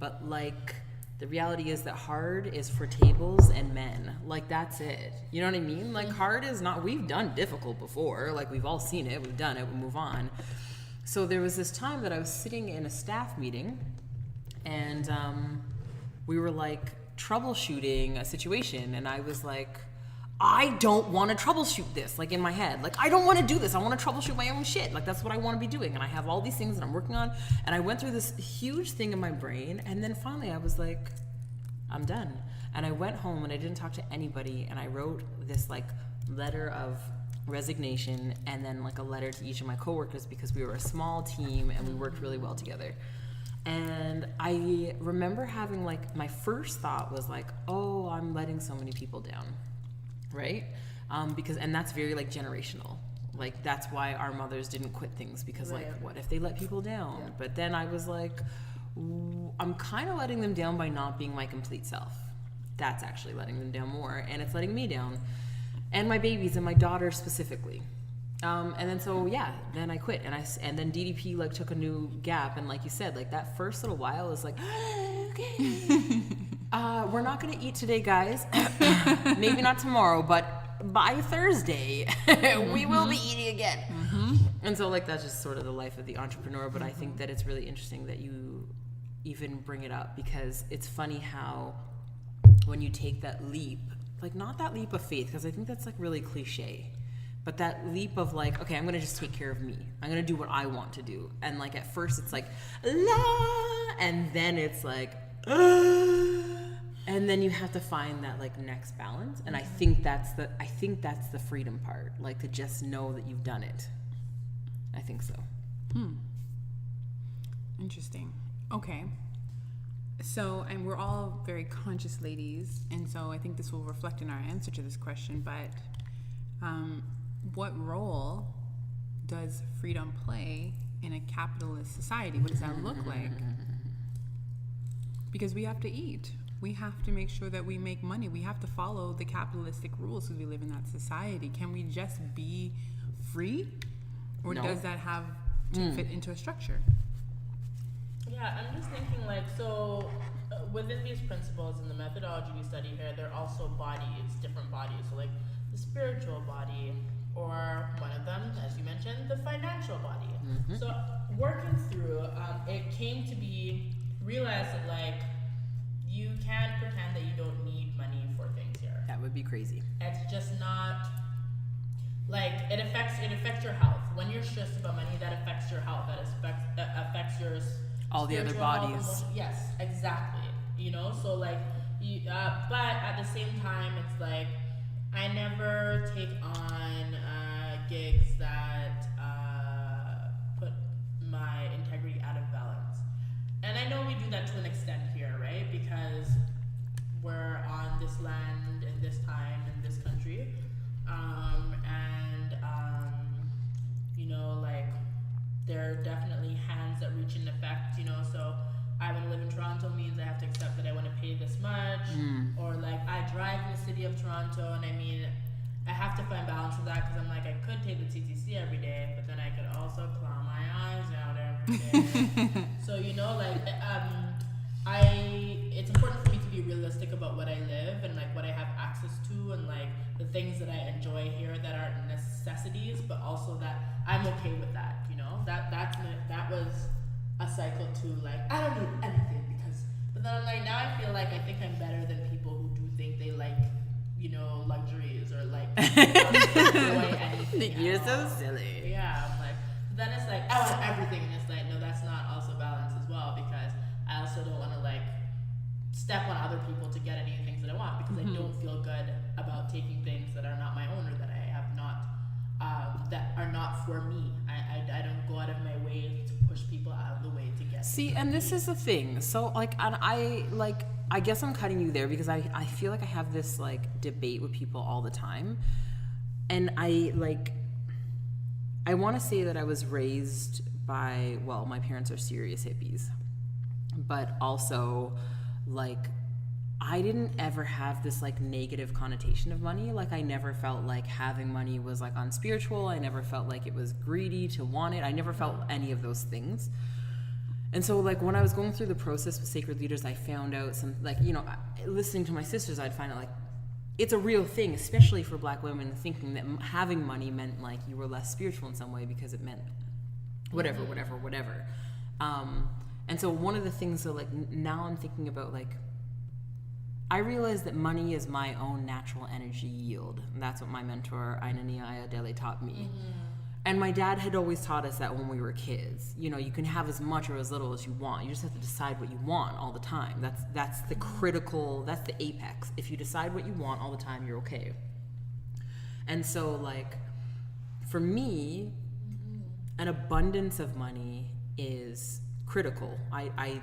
[SPEAKER 1] But like, the reality is that hard is for tables and men. Like, that's it. You know what I mean? Like, hard is not, we've done difficult before. Like, we've all seen it, we've done it, we move on. So there was this time that I was sitting in a staff meeting, and we were like troubleshooting a situation, and I was like, I don't want to troubleshoot this, like in my head. Like, I don't want to do this. I want to troubleshoot my own shit. Like, that's what I want to be doing. And I have all these things that I'm working on. And I went through this huge thing in my brain. And then finally I was like, I'm done. And I went home and I didn't talk to anybody. And I wrote this like letter of resignation, and then like a letter to each of my coworkers, because we were a small team and we worked really well together. And I remember having like, my first thought was like, oh, I'm letting so many people down. Right? Because, and that's very like generational. Like, that's why our mothers didn't quit things, because like, what if they let people down? Yeah. But then I was like, I'm kind of letting them down by not being my complete self. That's actually letting them down more, and it's letting me down, and my babies and my daughter specifically. And then so yeah, then I quit, and then DDP like took a new gap, and like you said, like that first little while is like, okay. We're not going to eat today, guys. Maybe not tomorrow, but by Thursday, we will be eating again. Mm-hmm. And so, like, that's just sort of the life of the entrepreneur. But I think that it's really interesting that you even bring it up, because it's funny how when you take that leap, like, not that leap of faith, because I think that's, like, really cliche, but that leap of, like, okay, I'm going to just take care of me. I'm going to do what I want to do. And, like, at first it's like, la, and then it's like, and then you have to find that like next balance, and I think that's the freedom part, like to just know that you've done it. I think so.
[SPEAKER 3] Interesting. Okay. So, and we're all very conscious ladies, and so I think this will reflect in our answer to this question, but what role does freedom play in a capitalist society? What does that look like? Because we have to eat. We have to make sure that we make money. We have to follow the capitalistic rules because we live in that society. Can we just be free? Or
[SPEAKER 1] No.
[SPEAKER 3] does that have to fit into a structure?
[SPEAKER 2] Yeah, I'm just thinking like, so within these principles and the methodology we study here, there are also bodies, different bodies. So like the spiritual body, or one of them, as you mentioned, the financial body. Mm-hmm. So working through, it came to be realized that like, you can't pretend that you don't need money for things here.
[SPEAKER 1] That would be crazy.
[SPEAKER 2] It's just not, like, it affects your health. When you're stressed about money, that affects your health. That affects your
[SPEAKER 1] all the other bodies.
[SPEAKER 2] Health, yes, exactly. You know, so like, but at the same time, it's like, I never take on gigs that put my integrity out of balance. And I know we do that to an extent here, right? Because we're on this land in this time in this country. You know, like, there are definitely hands that reach in effect, you know, so I want to live in Toronto means I have to accept that I want to pay this much. Or like, I drive in the city of Toronto, and I mean, I have to find balance with that, because I'm like, I could take the TTC every day, but then I could also claw my eyes out every day. So, you know, like, it's important for me to be realistic about what I live and like what I have access to, and like the things that I enjoy here that are necessities, but also that I'm okay with that, you know. That was a cycle too, like, I don't need anything, because, but then I'm like, now I feel like I think I'm better than people who do think they like, you know, luxuries or like enjoy anything.
[SPEAKER 1] You're so silly.
[SPEAKER 2] Yeah, I'm like, then it's like, I want everything, and it's like, no, that's not also balance as well, because I also don't want to like step on other people to get any things that I want, because I don't feel good about taking things that are not my own, or that I have not, that are not for me. I don't go out of my way to
[SPEAKER 1] See, and this is the thing. So, like, and I guess I'm cutting you there because I feel like I have this, like, debate with people all the time. And I want to say that I was raised by, well, my parents are serious hippies. But also, like, I didn't ever have this, like, negative connotation of money. Like, I never felt like having money was, like, unspiritual. I never felt like it was greedy to want it. I never felt any of those things. And so, like, when I was going through the process with Sacred Leaders, I found out some, like, you know, listening to my sisters, I'd find out, like, it's a real thing, especially for Black women, thinking that having money meant, like, you were less spiritual in some way because it meant whatever. And so one of the things that, like, now I'm thinking about, like, I realize that money is my own natural energy yield. And that's what my mentor, Ainani Ayadele, taught me. And my dad had always taught us that when we were kids. You know, you can have as much or as little as you want. You just have to decide what you want all the time. That's the critical, that's the apex. If you decide what you want all the time, you're okay. And so, like, for me, an abundance of money is critical. I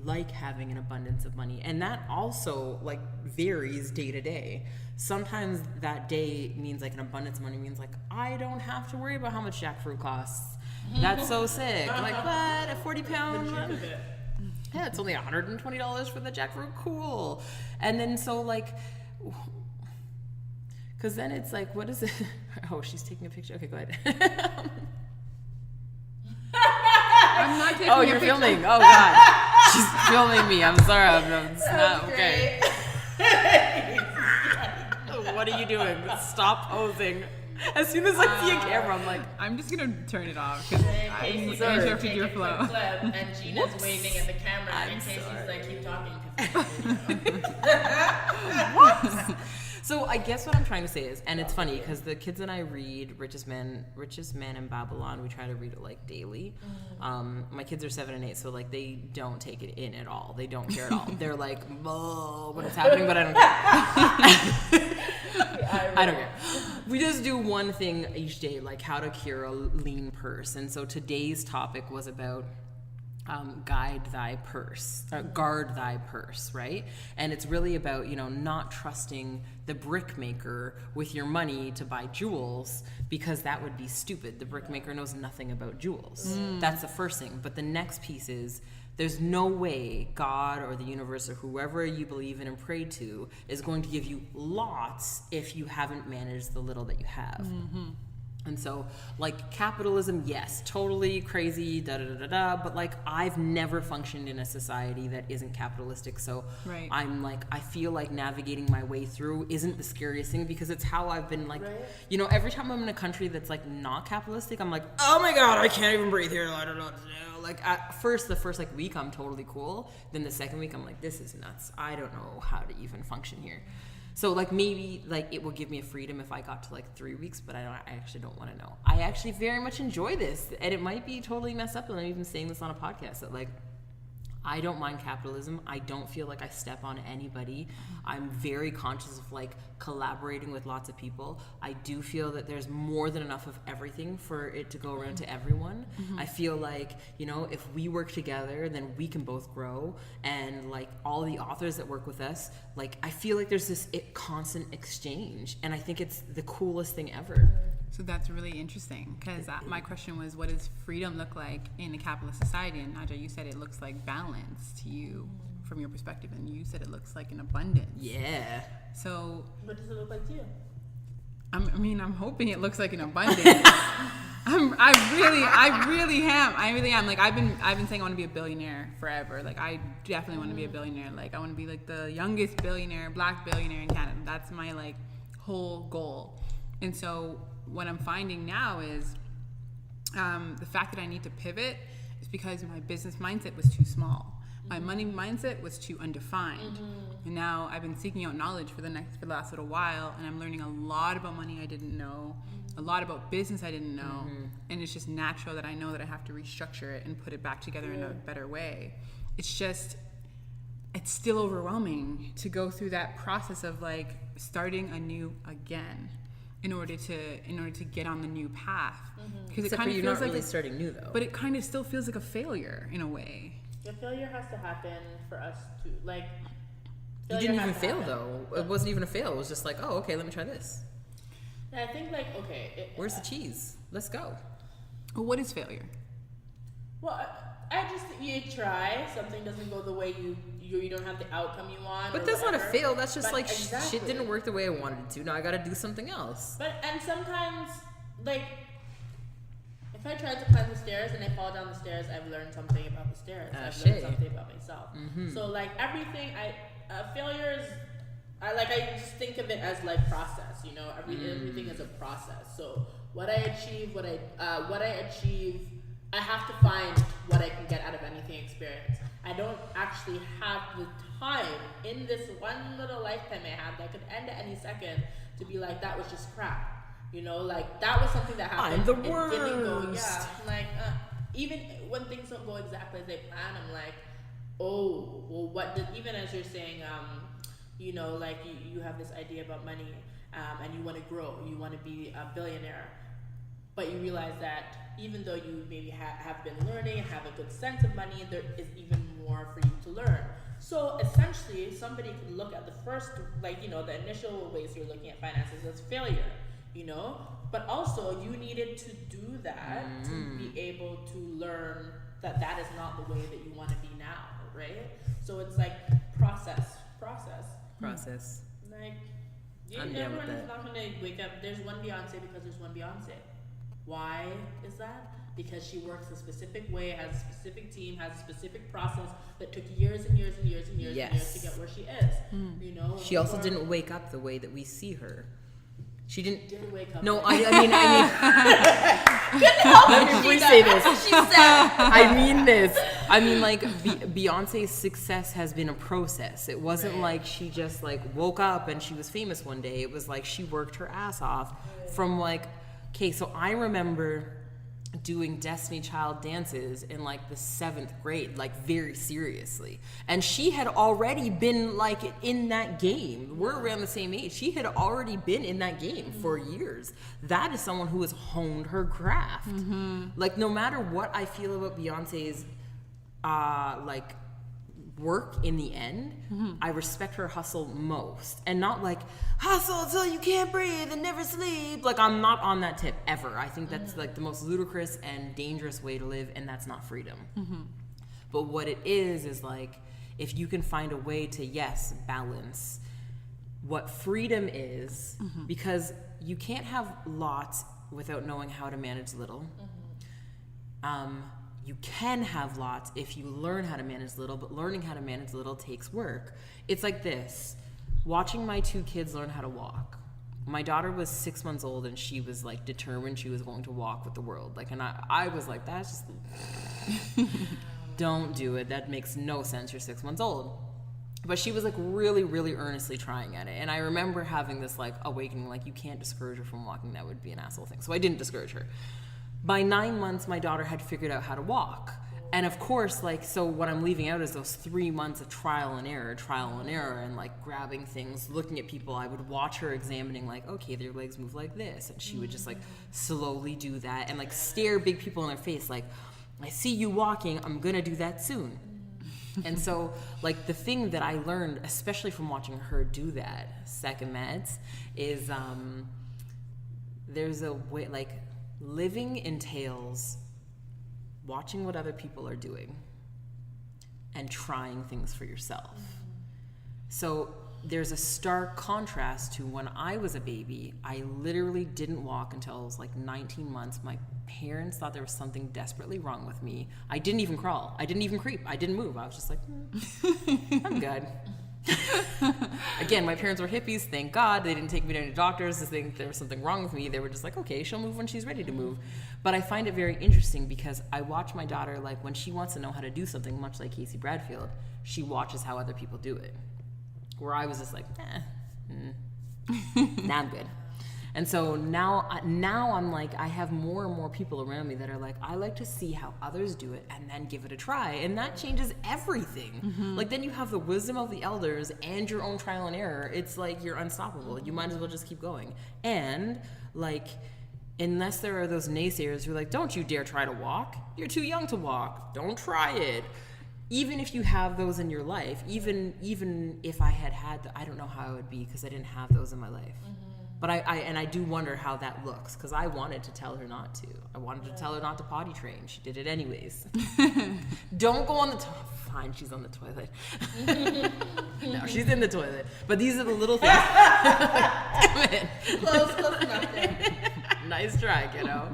[SPEAKER 1] like having an abundance of money, and that also, like, varies day to day. Sometimes that day means, like, an abundance of money means, like, I don't have to worry about how much jackfruit costs. That's so sick. Like, what? A 40-pound one? Yeah, it's only $120 for the jackfruit. Cool. And then so, like, because then it's like, what is it? Oh, she's taking a picture. Okay, go ahead.
[SPEAKER 3] I'm not taking
[SPEAKER 1] Oh,
[SPEAKER 3] a
[SPEAKER 1] you're
[SPEAKER 3] picture.
[SPEAKER 1] filming. Oh, God. She's filming me. I'm sorry. It's not okay. What are you doing? Stop posing. As soon as I see a camera, I'm like,
[SPEAKER 3] I'm just gonna turn it off because I
[SPEAKER 2] Casey's
[SPEAKER 3] interrupted your flow.
[SPEAKER 2] And Gina's waving at the camera,
[SPEAKER 1] I'm
[SPEAKER 2] and Casey's
[SPEAKER 1] sorry.
[SPEAKER 2] like, keep talking. 'Cause it's a video.
[SPEAKER 1] So I guess what I'm trying to say is, and it's funny because the kids and I read Richest Man in Babylon. We try to read it, like, daily. My kids are 7 and 8, so, like, they don't take it in at all. They don't care at all. They're like, oh, what is happening? But I don't care. I don't care. We just do one thing each day, like how to cure a lean purse. And so today's topic was about guard thy purse, right? And it's really about, you know, not trusting the brick maker with your money to buy jewels, because that would be stupid. The brick maker knows nothing about jewels. That's the first thing. But the next piece is, there's no way God or the universe or whoever you believe in and pray to is going to give you lots if you haven't managed the little that you have. And so, like, capitalism, yes, totally crazy, but, like, I've never functioned in a society that isn't capitalistic, so
[SPEAKER 3] Right.
[SPEAKER 1] I'm, like, I feel like navigating my way through isn't the scariest thing, because it's how I've been, like, you know, every time I'm in a country that's, like, not capitalistic, I'm like, oh my God, I can't even breathe here, I don't know what to do. Like, at first, the first, like, week, I'm totally cool, then the second week, I'm like, this is nuts, I don't know how to even function here. So, like, maybe, like, it will give me a freedom if I got to, like, 3 weeks, but I actually don't want to know. I actually very much enjoy this, and it might be totally messed up, and I'm even saying this on a podcast, that, like, I don't mind capitalism. I don't feel like I step on anybody. I'm very conscious of, like, collaborating with lots of people. I do feel that there's more than enough of everything for it to go around to everyone. I feel like, you know, if we work together, then we can both grow. And, like, all the authors that work with us, like, I feel like there's this constant exchange. And I think it's the coolest thing ever.
[SPEAKER 3] So that's really interesting, because my question was, what does freedom look like in a capitalist society? And Najla, you said it looks like balance to you from your perspective, and you said it looks like an abundance.
[SPEAKER 1] Yeah.
[SPEAKER 3] So,
[SPEAKER 2] What does it look like to you?
[SPEAKER 3] I'm hoping it looks like an abundance. I really am. Like, I've been saying I want to be a billionaire forever. Like, I definitely want to be a billionaire. Like, I want to be, like, the youngest billionaire, Black billionaire in Canada. That's my, like, whole goal. And so what I'm finding now is the fact that I need to pivot is because my business mindset was too small. My money mindset was too undefined. And now I've been seeking out knowledge for the last little while, and I'm learning a lot about money I didn't know, a lot about business I didn't know, and it's just natural that I know that I have to restructure it and put it back together in a better way. It's still overwhelming to go through that process of, like, starting anew again. in order to get on the new path. Because
[SPEAKER 1] Except for you're not really starting new though.
[SPEAKER 3] But it kind of still feels like a failure in a way.
[SPEAKER 2] The failure has to happen for us to like.
[SPEAKER 1] You didn't even fail though. It wasn't even a fail. It was just like, oh, okay, let me try this.
[SPEAKER 2] And I think like, okay.
[SPEAKER 1] Where's the cheese? Let's go.
[SPEAKER 3] Well, what is failure?
[SPEAKER 2] Well, I just you try, something doesn't go the way you don't have the outcome you want.
[SPEAKER 1] But
[SPEAKER 2] or
[SPEAKER 1] that's
[SPEAKER 2] whatever.
[SPEAKER 1] not a fail. That's just
[SPEAKER 2] But
[SPEAKER 1] like
[SPEAKER 2] exactly.
[SPEAKER 1] shit didn't work the way I wanted it to. Now I got to do something else.
[SPEAKER 2] And sometimes like. If I try to climb the stairs and I fall down the stairs, I've learned something about the stairs. I've learned something about myself. So like everything, failures, I just think of it as like process. You know, everything is a process. So what I achieve, I have to find what I can get out of anything experience. I don't actually have the time in this one little lifetime I have that could end at any second to be like, that was just crap. You know, like that was something that happened.
[SPEAKER 1] I'm the
[SPEAKER 2] It didn't go,
[SPEAKER 1] worst.
[SPEAKER 2] like even when things don't go exactly as they plan, I'm like, oh, well, what did, even as you're saying, you know, like you have this idea about money, and you want to grow, you want to be a billionaire, but you realize that even though you maybe have been learning and have a good sense of money, there is even more for you to learn. So essentially, somebody could look at the first, like, you know, the initial ways you're looking at finances as failure. You know, but also you needed to do that to be able to learn that that is not the way that you want to be now, right? So it's like process. Like, everyone is not going to wake up. There's one Beyonce because there's one Beyonce. Why is that? Because she works a specific way, has a specific team, has a specific process that took years and years and years and years and years to get where she is. You know,
[SPEAKER 1] She also didn't wake up the way that we see her. She didn't
[SPEAKER 2] wake up.
[SPEAKER 1] No, I mean. Let me re-say this.
[SPEAKER 2] She said.
[SPEAKER 1] I mean this. I mean, like, Beyonce's success has been a process. It wasn't like she just like woke up and she was famous one day. It was like she worked her ass off from like. Okay, so I remember doing Destiny Child dances in like the 7th grade, like very seriously. And she had already been like in that game. We're around the same age. She had already been in that game for years. That is someone who has honed her craft. Like no matter what I feel about Beyonce's like work in the end, I respect her hustle most. And not like hustle until you can't breathe and never sleep. Like I'm not on that tip ever. I think that's like the most ludicrous and dangerous way to live, and that's not freedom. But what it is like if you can find a way to balance what freedom is, because you can't have lots without knowing how to manage little. You can have lots if you learn how to manage little, but learning how to manage little takes work. It's like this. Watching my 2 kids learn how to walk. My daughter was 6 months old and she was like determined she was going to walk with the world. Like, and I was like, that's just, don't do it. That makes no sense. You're 6 months old. But she was like really, really earnestly trying at it. And I remember having this like awakening, like you can't discourage her from walking. That would be an asshole thing. So I didn't discourage her. By 9 months, my daughter had figured out how to walk. And of course, like, so what I'm leaving out is those 3 months of trial and error, and like grabbing things, looking at people. I would watch her examining, like, okay, their legs move like this. And she would just like slowly do that and like stare big people in their face, like, I see you walking, I'm gonna do that soon. And so, like, the thing that I learned, especially from watching her do that, second meds, is there's a way, like, living entails watching what other people are doing and trying things for yourself. So there's a stark contrast to when I was a baby. I literally didn't walk until I was like 19 months. My parents thought there was something desperately wrong with me. I didn't even crawl. I didn't even creep. I didn't move. I was just like, I'm good. Again, my parents were hippies, thank God. They didn't take me to any doctors to think there was something wrong with me. They were just like, okay, she'll move when she's ready to move. But I find it very interesting because I watch my daughter, like when she wants to know how to do something, much like Casey Bradfield, she watches how other people do it. Where I was just like, nah, I'm good. And so now I'm like, I have more and more people around me that are like, I like to see how others do it and then give it a try. And that changes everything. Like, then you have the wisdom of the elders and your own trial and error. It's like you're unstoppable. You might as well just keep going. And like, unless there are those naysayers who are like, don't you dare try to walk. You're too young to walk. Don't try it. Even if you have those in your life, even if I had I don't know how it would be because I didn't have those in my life. But I do wonder how that looks, because I wanted to tell her not to. I wanted to tell her not to potty train. She did it anyways. Don't go on the toilet. Fine, she's on the toilet. No, she's in the toilet. But these are the little things. Damn it.
[SPEAKER 2] Close enough there.
[SPEAKER 1] Nice try, kiddo.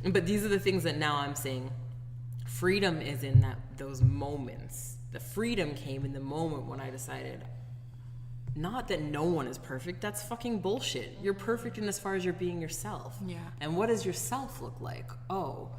[SPEAKER 1] But these are the things that now I'm saying. Freedom is in those moments. The freedom came in the moment when I decided, not that no one is perfect. That's fucking bullshit. You're perfect in as far as you're being yourself.
[SPEAKER 3] Yeah.
[SPEAKER 1] And what does yourself look like? Oh,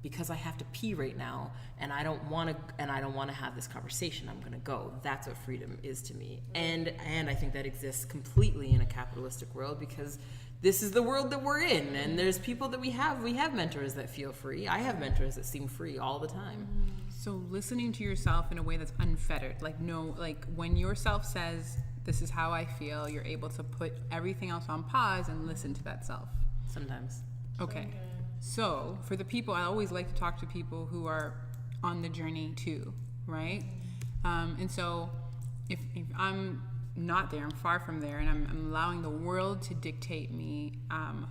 [SPEAKER 1] because I have to pee right now and I don't want to have this conversation, I'm going to go. That's what freedom is to me. And I think that exists completely in a capitalistic world, because this is the world that we're in, and there's people that we have mentors that feel free. I have mentors that seem free all the time.
[SPEAKER 3] So listening to yourself in a way that's unfettered, like when yourself says, this is how I feel, you're able to put everything else on pause and listen to that self.
[SPEAKER 1] Sometimes.
[SPEAKER 3] Okay. So for the people, I always like to talk to people who are on the journey too, right? And so if I'm not there, I'm far from there, and I'm allowing the world to dictate me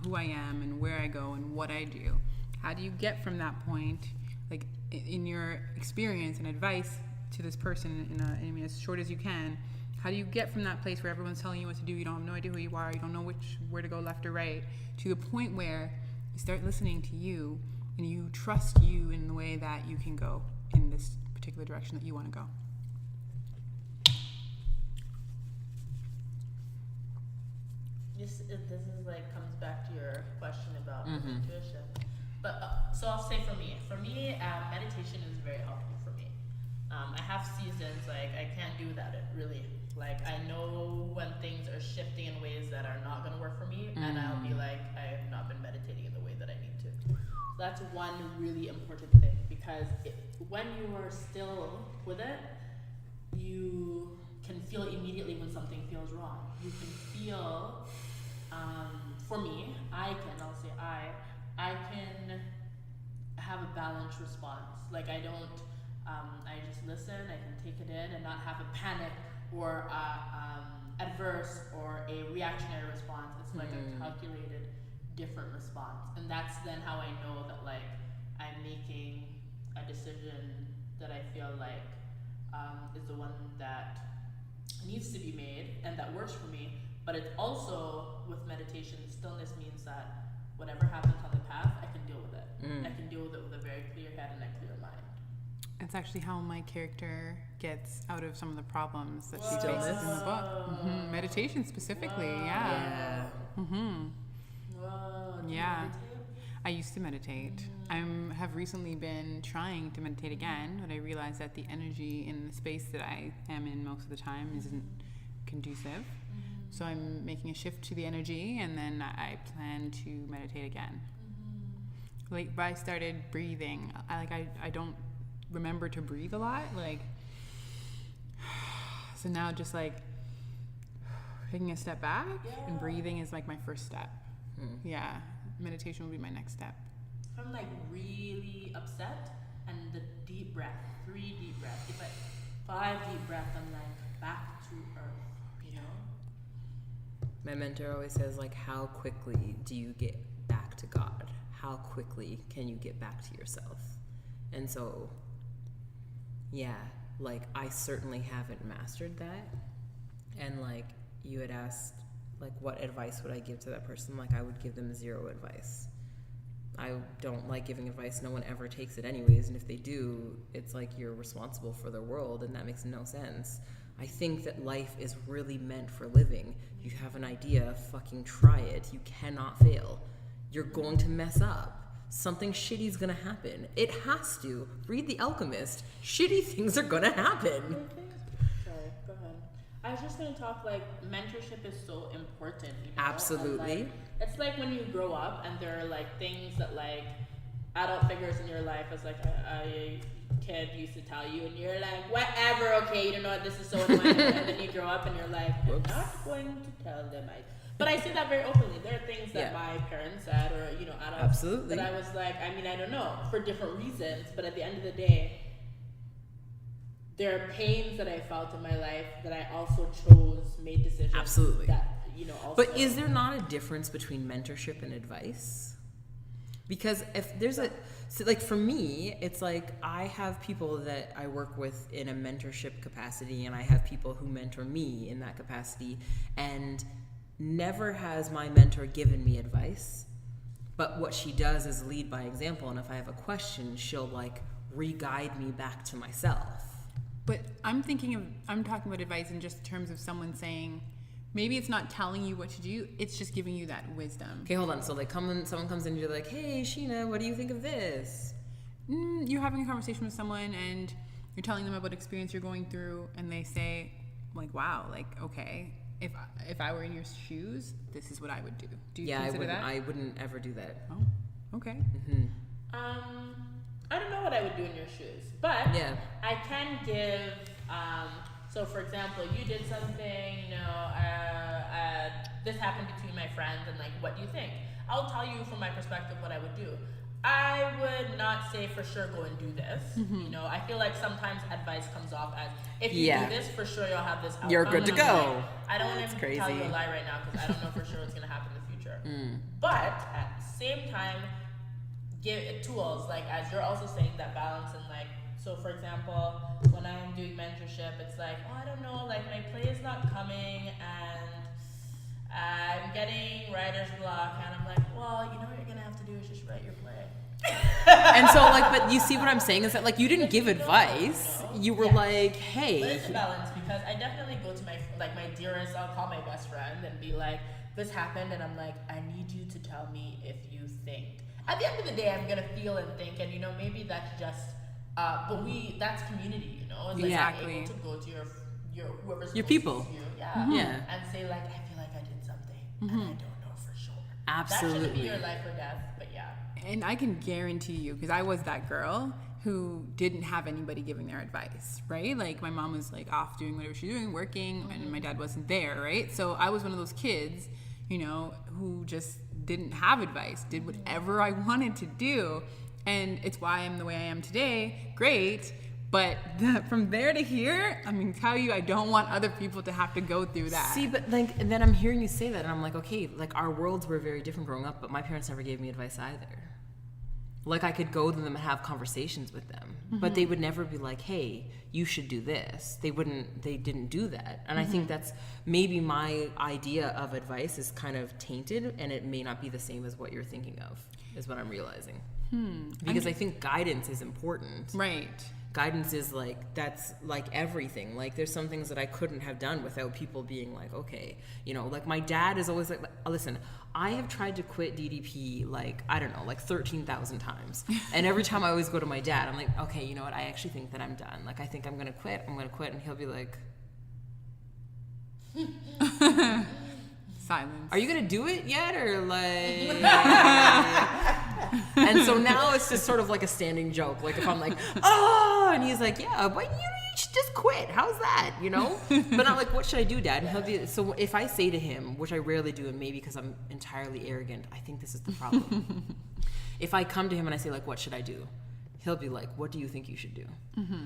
[SPEAKER 3] who I am and where I go and what I do. How do you get from that point, like in your experience and advice to this person in as short as you can, how do you get from that place where everyone's telling you what to do, you don't have no idea who you are, you don't know where to go, left or right, to the point where you start listening to you and you trust you in the way that you can go in this particular direction that you want to go?
[SPEAKER 2] This is like comes back to your question about intuition. But so I'll say for me, meditation is very helpful for me. I have seasons like I can't do that. It really, like, I know when things are shifting in ways that are not going to work for me, and I'll be like, I have not been meditating in the way that I need to. So that's one really important thing, because when you are still with it, you can feel immediately when something feels wrong. You can feel, for me, I can have a balanced response. Like, I don't, I just listen, I can take it in and not have a panic or adverse or a reactionary response. It's like a calculated, different response. And that's then how I know that, like, I'm making a decision that I feel like is the one that needs to be made and that works for me. But it's also, with meditation, stillness means that whatever happens on the path, I can deal with it. I can deal with it with a very clear head and a clear mind.
[SPEAKER 3] It's actually how my character gets out of some of the problems that she faces in the book. Meditation specifically, yeah.
[SPEAKER 2] Whoa,
[SPEAKER 3] Yeah.
[SPEAKER 2] meditate?
[SPEAKER 3] I used to meditate. I have recently been trying to meditate again, but I realized that the energy in the space that I am in most of the time isn't conducive. So I'm making a shift to the energy, and then I plan to meditate again. Like, but I started breathing. I don't remember to breathe a lot. Like, so now just like taking a step back and breathing is like my first step. Yeah, meditation will be my next step.
[SPEAKER 2] If I'm like really upset, and the deep breath, 3 deep breaths, if I 5 deep breaths, I'm like back to earth, you know?
[SPEAKER 1] My mentor always says, like, how quickly do you get back to God? How quickly can you get back to yourself? And so, yeah, like, I certainly haven't mastered that. And, like, you had asked, like, what advice would I give to that person? Like, I would give them 0 advice. I don't like giving advice. No one ever takes it anyways. And if they do, it's like you're responsible for their world, and that makes no sense. I think that life is really meant for living. You have an idea, fucking try it. You cannot fail. You're going to mess up. Something shitty's gonna happen. It has to. Read The Alchemist. Shitty things are gonna happen.
[SPEAKER 2] Sorry, go I was just gonna talk like mentorship is so important. You know?
[SPEAKER 1] Absolutely.
[SPEAKER 2] And, like, it's like when you grow up and there are like things that like adult figures in your life as like a kid used to tell you, and you're like, whatever, okay, you don't know what, this is so annoying, and then you grow up and you're like, I'm not going to tell them. But I say that very openly. There are things that my parents said, or you know, adults,
[SPEAKER 1] absolutely,
[SPEAKER 2] that I was like, I mean, I don't know, for different reasons, but at the end of the day, there are pains that I felt in my life that I also made decisions.
[SPEAKER 1] Absolutely.
[SPEAKER 2] That, you know, also.
[SPEAKER 1] But is there not a difference between mentorship and advice? Because if there's so like for me, it's like I have people that I work with in a mentorship capacity, and I have people who mentor me in that capacity, and never has my mentor given me advice. But what she does is lead by example, and if I have a question, she'll like re-guide me back to myself.
[SPEAKER 3] But I'm talking about advice in just terms of someone saying, maybe it's not telling you what to do, it's just giving you that wisdom.
[SPEAKER 1] Okay, hold on. So like someone comes in and you're like, hey, Sheena, what do you think of this?
[SPEAKER 3] You're having a conversation with someone and you're telling them about experience you're going through, and they say like, wow, like, okay, if I were in your shoes, this is what I would do. Do you consider that?
[SPEAKER 1] I wouldn't ever do that.
[SPEAKER 3] Oh, okay.
[SPEAKER 1] Mm-hmm.
[SPEAKER 2] I don't know what I would do in your shoes, but I can give. So, for example, you did something. You know, this happened between my friends, and like, what do you think? I'll tell you from my perspective what I would do. I would not say for sure go and do this.
[SPEAKER 3] Mm-hmm.
[SPEAKER 2] You know, I feel like sometimes advice comes off as, if you do this, for sure you'll have this outcome.
[SPEAKER 1] You're good to go.
[SPEAKER 2] Like, I don't want to tell you a lie right now because I don't know for sure what's going to happen in the future. But at the same time, give it tools, like as you're also saying, that balance. And like, so for example, when I'm doing mentorship, it's like, oh, I don't know, like my play is not coming and I'm getting writer's block, and I'm like, well, you know what you're gonna have to do is just write your play.
[SPEAKER 1] And so like, but you see what I'm saying is that like you didn't give advice. You were like, hey.
[SPEAKER 2] But it's a balance, because I definitely go to my dearest, I'll call my best friend and be like, this happened, and I'm like, I need you to tell me if you think. At the end of the day, I'm gonna feel and think, and you know, maybe that's just, but that's community, you know. It's like
[SPEAKER 3] exactly.
[SPEAKER 2] able to go to your whoever's
[SPEAKER 1] your people,
[SPEAKER 2] and say like, I feel like I did something, and I don't know for sure.
[SPEAKER 1] Absolutely.
[SPEAKER 2] That shouldn't be your life or death, but yeah.
[SPEAKER 3] And I can guarantee you, because I was that girl who didn't have anybody giving their advice, right? Like my mom was like off doing whatever she was doing, working, and my dad wasn't there, right? So I was one of those kids, you know, who just didn't have advice, did whatever I wanted to do. And it's why I'm the way I am today. Great. But from there to here, I mean, tell you, I don't want other people to have to go through that.
[SPEAKER 1] See, but like, and then I'm hearing you say that, and I'm like, okay, like our worlds were very different growing up, but my parents never gave me advice either. Like I could go to them and have conversations with them, but they would never be like, hey, you should do this. They didn't do that. And I think that's maybe my idea of advice is kind of tainted, and it may not be the same as what you're thinking of, is what I'm realizing. Because I think guidance is important.
[SPEAKER 3] Right.
[SPEAKER 1] Guidance is like, that's like everything. Like there's some things that I couldn't have done without people being like, okay, you know, like my dad is always like, listen, I have tried to quit DDP like, I don't know, like 13,000 times. And every time I always go to my dad, I'm like, okay, you know what? I actually think that I'm done. Like, I think I'm going to quit. And he'll be like,
[SPEAKER 3] Silence.
[SPEAKER 1] are you going to do it yet? Or like, and so now it's just sort of like a standing joke. Like if I'm like, oh, and he's like, yeah, but you should just quit. How's that? You know? But I'm like, what should I do, Dad? And he'll be, so if I say to him, which I rarely do, and maybe because I'm entirely arrogant, I think this is the problem. If I come to him and I say like, what should I do? He'll be like, what do you think you should do?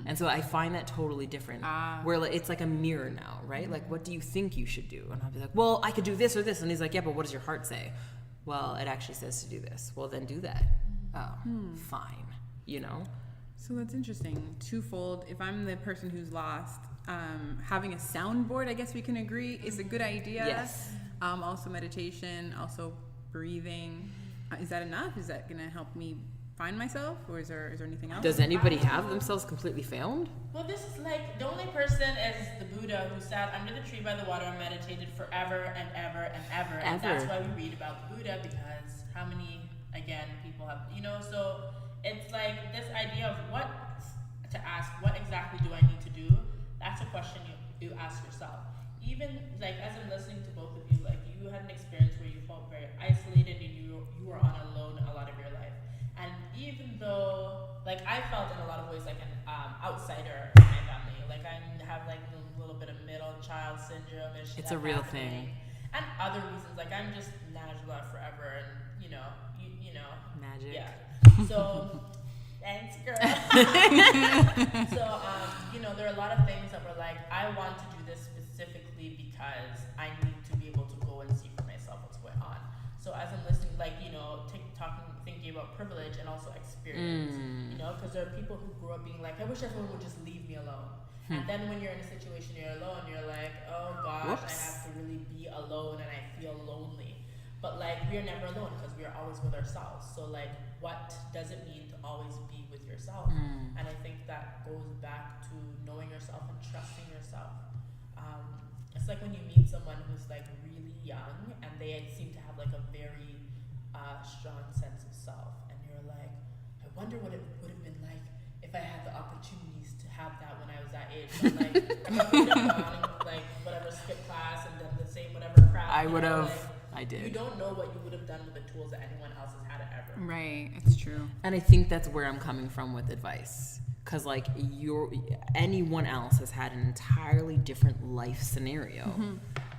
[SPEAKER 1] And so I find that totally different. Where like, it's like a mirror now, right? Like, what do you think you should do? And I'll be like, well, I could do this or this. And he's like, yeah, but what does your heart say? Well, it actually says to do this. Well, then do that. Oh, fine. You know?
[SPEAKER 3] So that's interesting. Twofold. If I'm the person who's lost, having a soundboard, I guess we can agree, is a good idea.
[SPEAKER 1] Yes.
[SPEAKER 3] Also meditation, also breathing. Is that enough? Is that going to help me find myself, or is there anything else?
[SPEAKER 1] Does anybody have themselves completely found?
[SPEAKER 2] Well, this is like, the only person is the Buddha who sat under the tree by the water and meditated forever and ever and ever. And that's why we read about the Buddha, because how many, again, people have, you know, so it's like this idea of what exactly do I need to do? That's a question you ask yourself. even like as I'm listening to both of you, like you had an experience where you felt very isolated and you were on alone a lot of your life. And even though like I felt in a lot of ways like an outsider in my family, like I have like a little bit of middle child syndrome and shit.
[SPEAKER 1] It's a real thing.
[SPEAKER 2] And other reasons, like I'm just Najla forever, and you know.
[SPEAKER 1] Magic.
[SPEAKER 2] Yeah. So, thanks, girl. So, there are a lot of things that were like, I want to do this specifically because I need to be able to go and see for myself what's going on. So as I'm listening, like, thinking about privilege and also experience, because there are people who grew up being like, I wish everyone would just leave me alone. And then when you're in a situation you're alone, you're like, oh gosh,
[SPEAKER 1] Whoops.
[SPEAKER 2] I have to really be alone and I feel lonely. But like, we're never alone because we are always with ourselves. So like, what does it mean to always be with yourself? And I think that goes back to knowing yourself and trusting yourself. It's like when you meet someone who's like really young and they seem to have like a very strong sense of self, and you're like, I wonder what it would have been like if I had the opportunities to have that when I was that age. But like, I probably would have gone and like whatever skip class and done the same whatever crap.
[SPEAKER 1] I would have.
[SPEAKER 2] Like,
[SPEAKER 1] I did.
[SPEAKER 2] You don't know what you would have done with the tools that anyone else has had ever.
[SPEAKER 3] Right, it's true.
[SPEAKER 1] And I think that's where I'm coming from with advice. Because, like, anyone else has had an entirely different life scenario.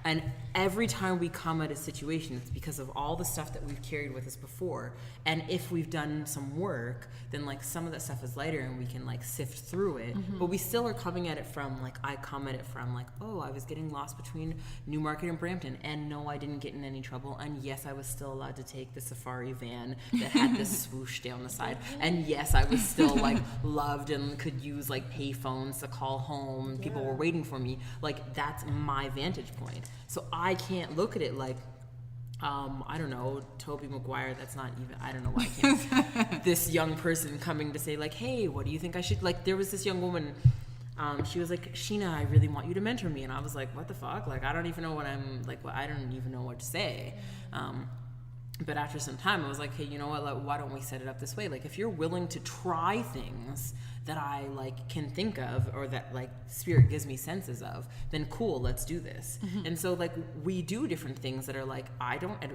[SPEAKER 1] And every time we come at a situation, it's because of all the stuff that we've carried with us before. And if we've done some work, then, like, some of that stuff is lighter and we can, like, sift through it. But we still are coming at it from, like, I come at it from, like, oh, I was getting lost between Newmarket and Brampton. And no, I didn't get in any trouble. And yes, I was still allowed to take the safari van that had this swoosh down the side. And yes, I was still, like, loved and could use, like, pay phones to call home. People were waiting for me. Like, that's my vantage point. So I can't look at it like, I don't know, Toby Maguire, that's not even, I don't know why I can't. This young person coming to say like, hey, what do you think I should, like, there was this young woman, she was like, Sheena, I really want you to mentor me. And I was like, what the fuck? Like, I don't even know what I'm, like, I don't even know what to say. But after some time, I was like, hey, you know what, like, why don't we set it up this way? Like, if you're willing to try things that I, like, can think of or that, like, spirit gives me senses of, then cool, let's do this. And so, like, we do different things that are like,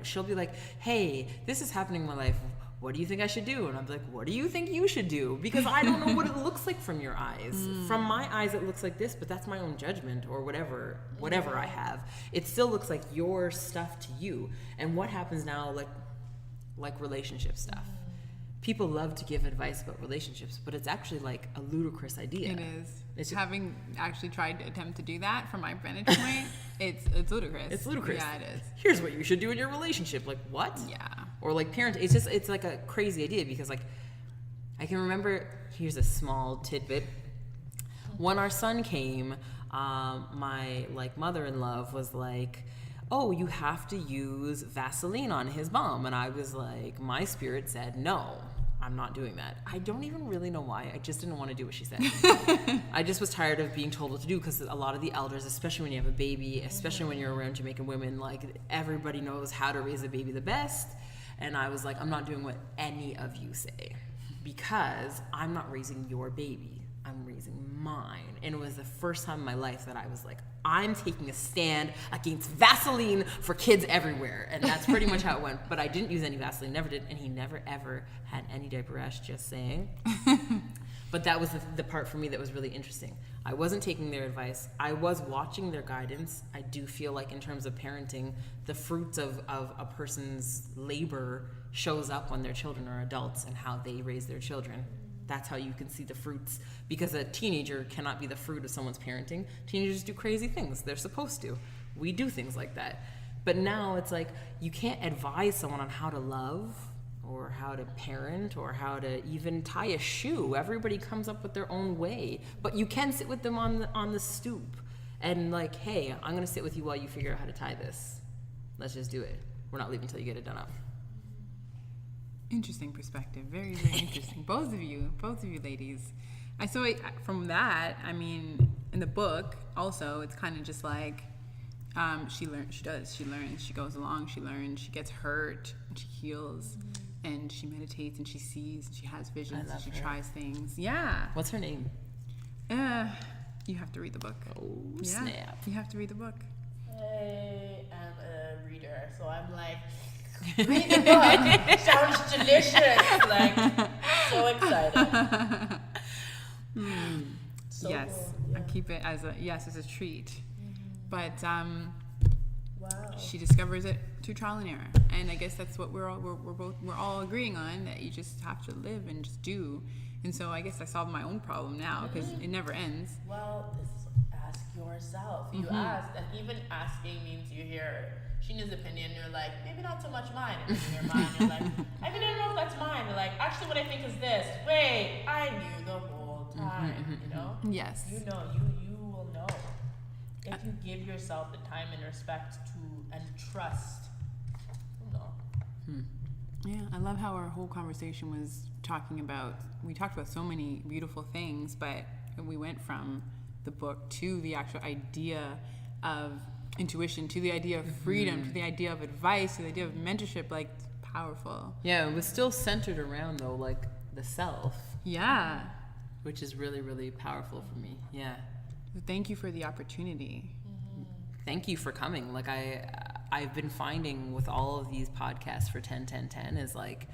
[SPEAKER 1] she'll be like, hey, this is happening in my life. What do you think I should do? And I'm like, what do you think you should do? Because I don't know what it looks like from your eyes. From my eyes, it looks like this, but that's my own judgment or whatever I have. It still looks like your stuff to you. And what happens now, like relationship stuff. People love to give advice about relationships, but it's actually like a ludicrous idea.
[SPEAKER 3] It is. It's having actually tried to attempt to do that from my vantage point, it's ludicrous.
[SPEAKER 1] It's ludicrous.
[SPEAKER 3] Yeah, it is.
[SPEAKER 1] Here's what you should do in your relationship. Like, what?
[SPEAKER 3] Yeah.
[SPEAKER 1] Or like parent. It's like a crazy idea because, like, I can remember, here's a small tidbit. When our son came, my, like, mother-in-law was like, oh, you have to use Vaseline on his bum. And I was like, my spirit said, no, I'm not doing that. I don't even really know why. I just didn't want to do what she said. I just was tired of being told what to do because a lot of the elders, especially when you have a baby, especially when you're around Jamaican women, like, everybody knows how to raise a baby the best. And I was like, I'm not doing what any of you say because I'm not raising your baby. I'm raising mine. And it was the first time in my life that I was like, I'm taking a stand against Vaseline for kids everywhere. And that's pretty much how it went. But I didn't use any Vaseline, never did. And he never, ever had any diaper rash, just saying. But that was the part for me that was really interesting. I wasn't taking their advice. I was watching their guidance. I do feel like in terms of parenting, the fruits of a person's labor shows up when their children are adults and how they raise their children. That's how you can see the fruits, because a teenager cannot be the fruit of someone's parenting. Teenagers do crazy things. They're supposed to. We do things like that. But now it's like you can't advise someone on how to love or how to parent or how to even tie a shoe. Everybody comes up with their own way. But you can sit with them on the stoop and like, hey, I'm going to sit with you while you figure out how to tie this. Let's just do it. We're not leaving until you get it done up.
[SPEAKER 3] Interesting perspective. Very, very interesting. Both of you ladies. From that, I mean, in the book also, it's kind of just like she learns, she goes along, she learns, she gets hurt, and she heals, and she meditates, and she sees, and she has visions, and she tries things. Yeah.
[SPEAKER 1] What's her name?
[SPEAKER 3] You have to read the book.
[SPEAKER 1] Oh, snap.
[SPEAKER 3] You have to read the book.
[SPEAKER 2] I am a reader, so I'm like, read the book. Sounds delicious. Like, so excited. So
[SPEAKER 3] Yes,
[SPEAKER 2] cool.
[SPEAKER 3] I keep it as a treat. But
[SPEAKER 2] Wow.
[SPEAKER 3] she discovers it through trial and error, and I guess that's what we're all agreeing on, that you just have to live and just do. And so I guess I solved my own problem now, because it never ends.
[SPEAKER 2] Well, ask yourself. You ask, and even asking means you hear Sheena's opinion. You're like, maybe not so much mine. And in your mind, you're like, I don't know if that's mine. You're like, actually, what I think is this. Wait, I knew the whole time. You know?
[SPEAKER 3] Yes.
[SPEAKER 2] You know. You will know if you give yourself the time and respect to and trust. You know.
[SPEAKER 3] Yeah, I love how our whole conversation was we talked about so many beautiful things, but we went from the book to the actual idea of intuition, to the idea of freedom, to the idea of advice, to the idea of mentorship. Like, it's powerful.
[SPEAKER 1] Yeah, it was still centered around, though, like the self,
[SPEAKER 3] Yeah.
[SPEAKER 1] which is really, really powerful for me. Yeah.
[SPEAKER 3] Thank you for the opportunity.
[SPEAKER 1] Thank you for coming. Like, I've been finding with all of these podcasts for 10-10-10 is like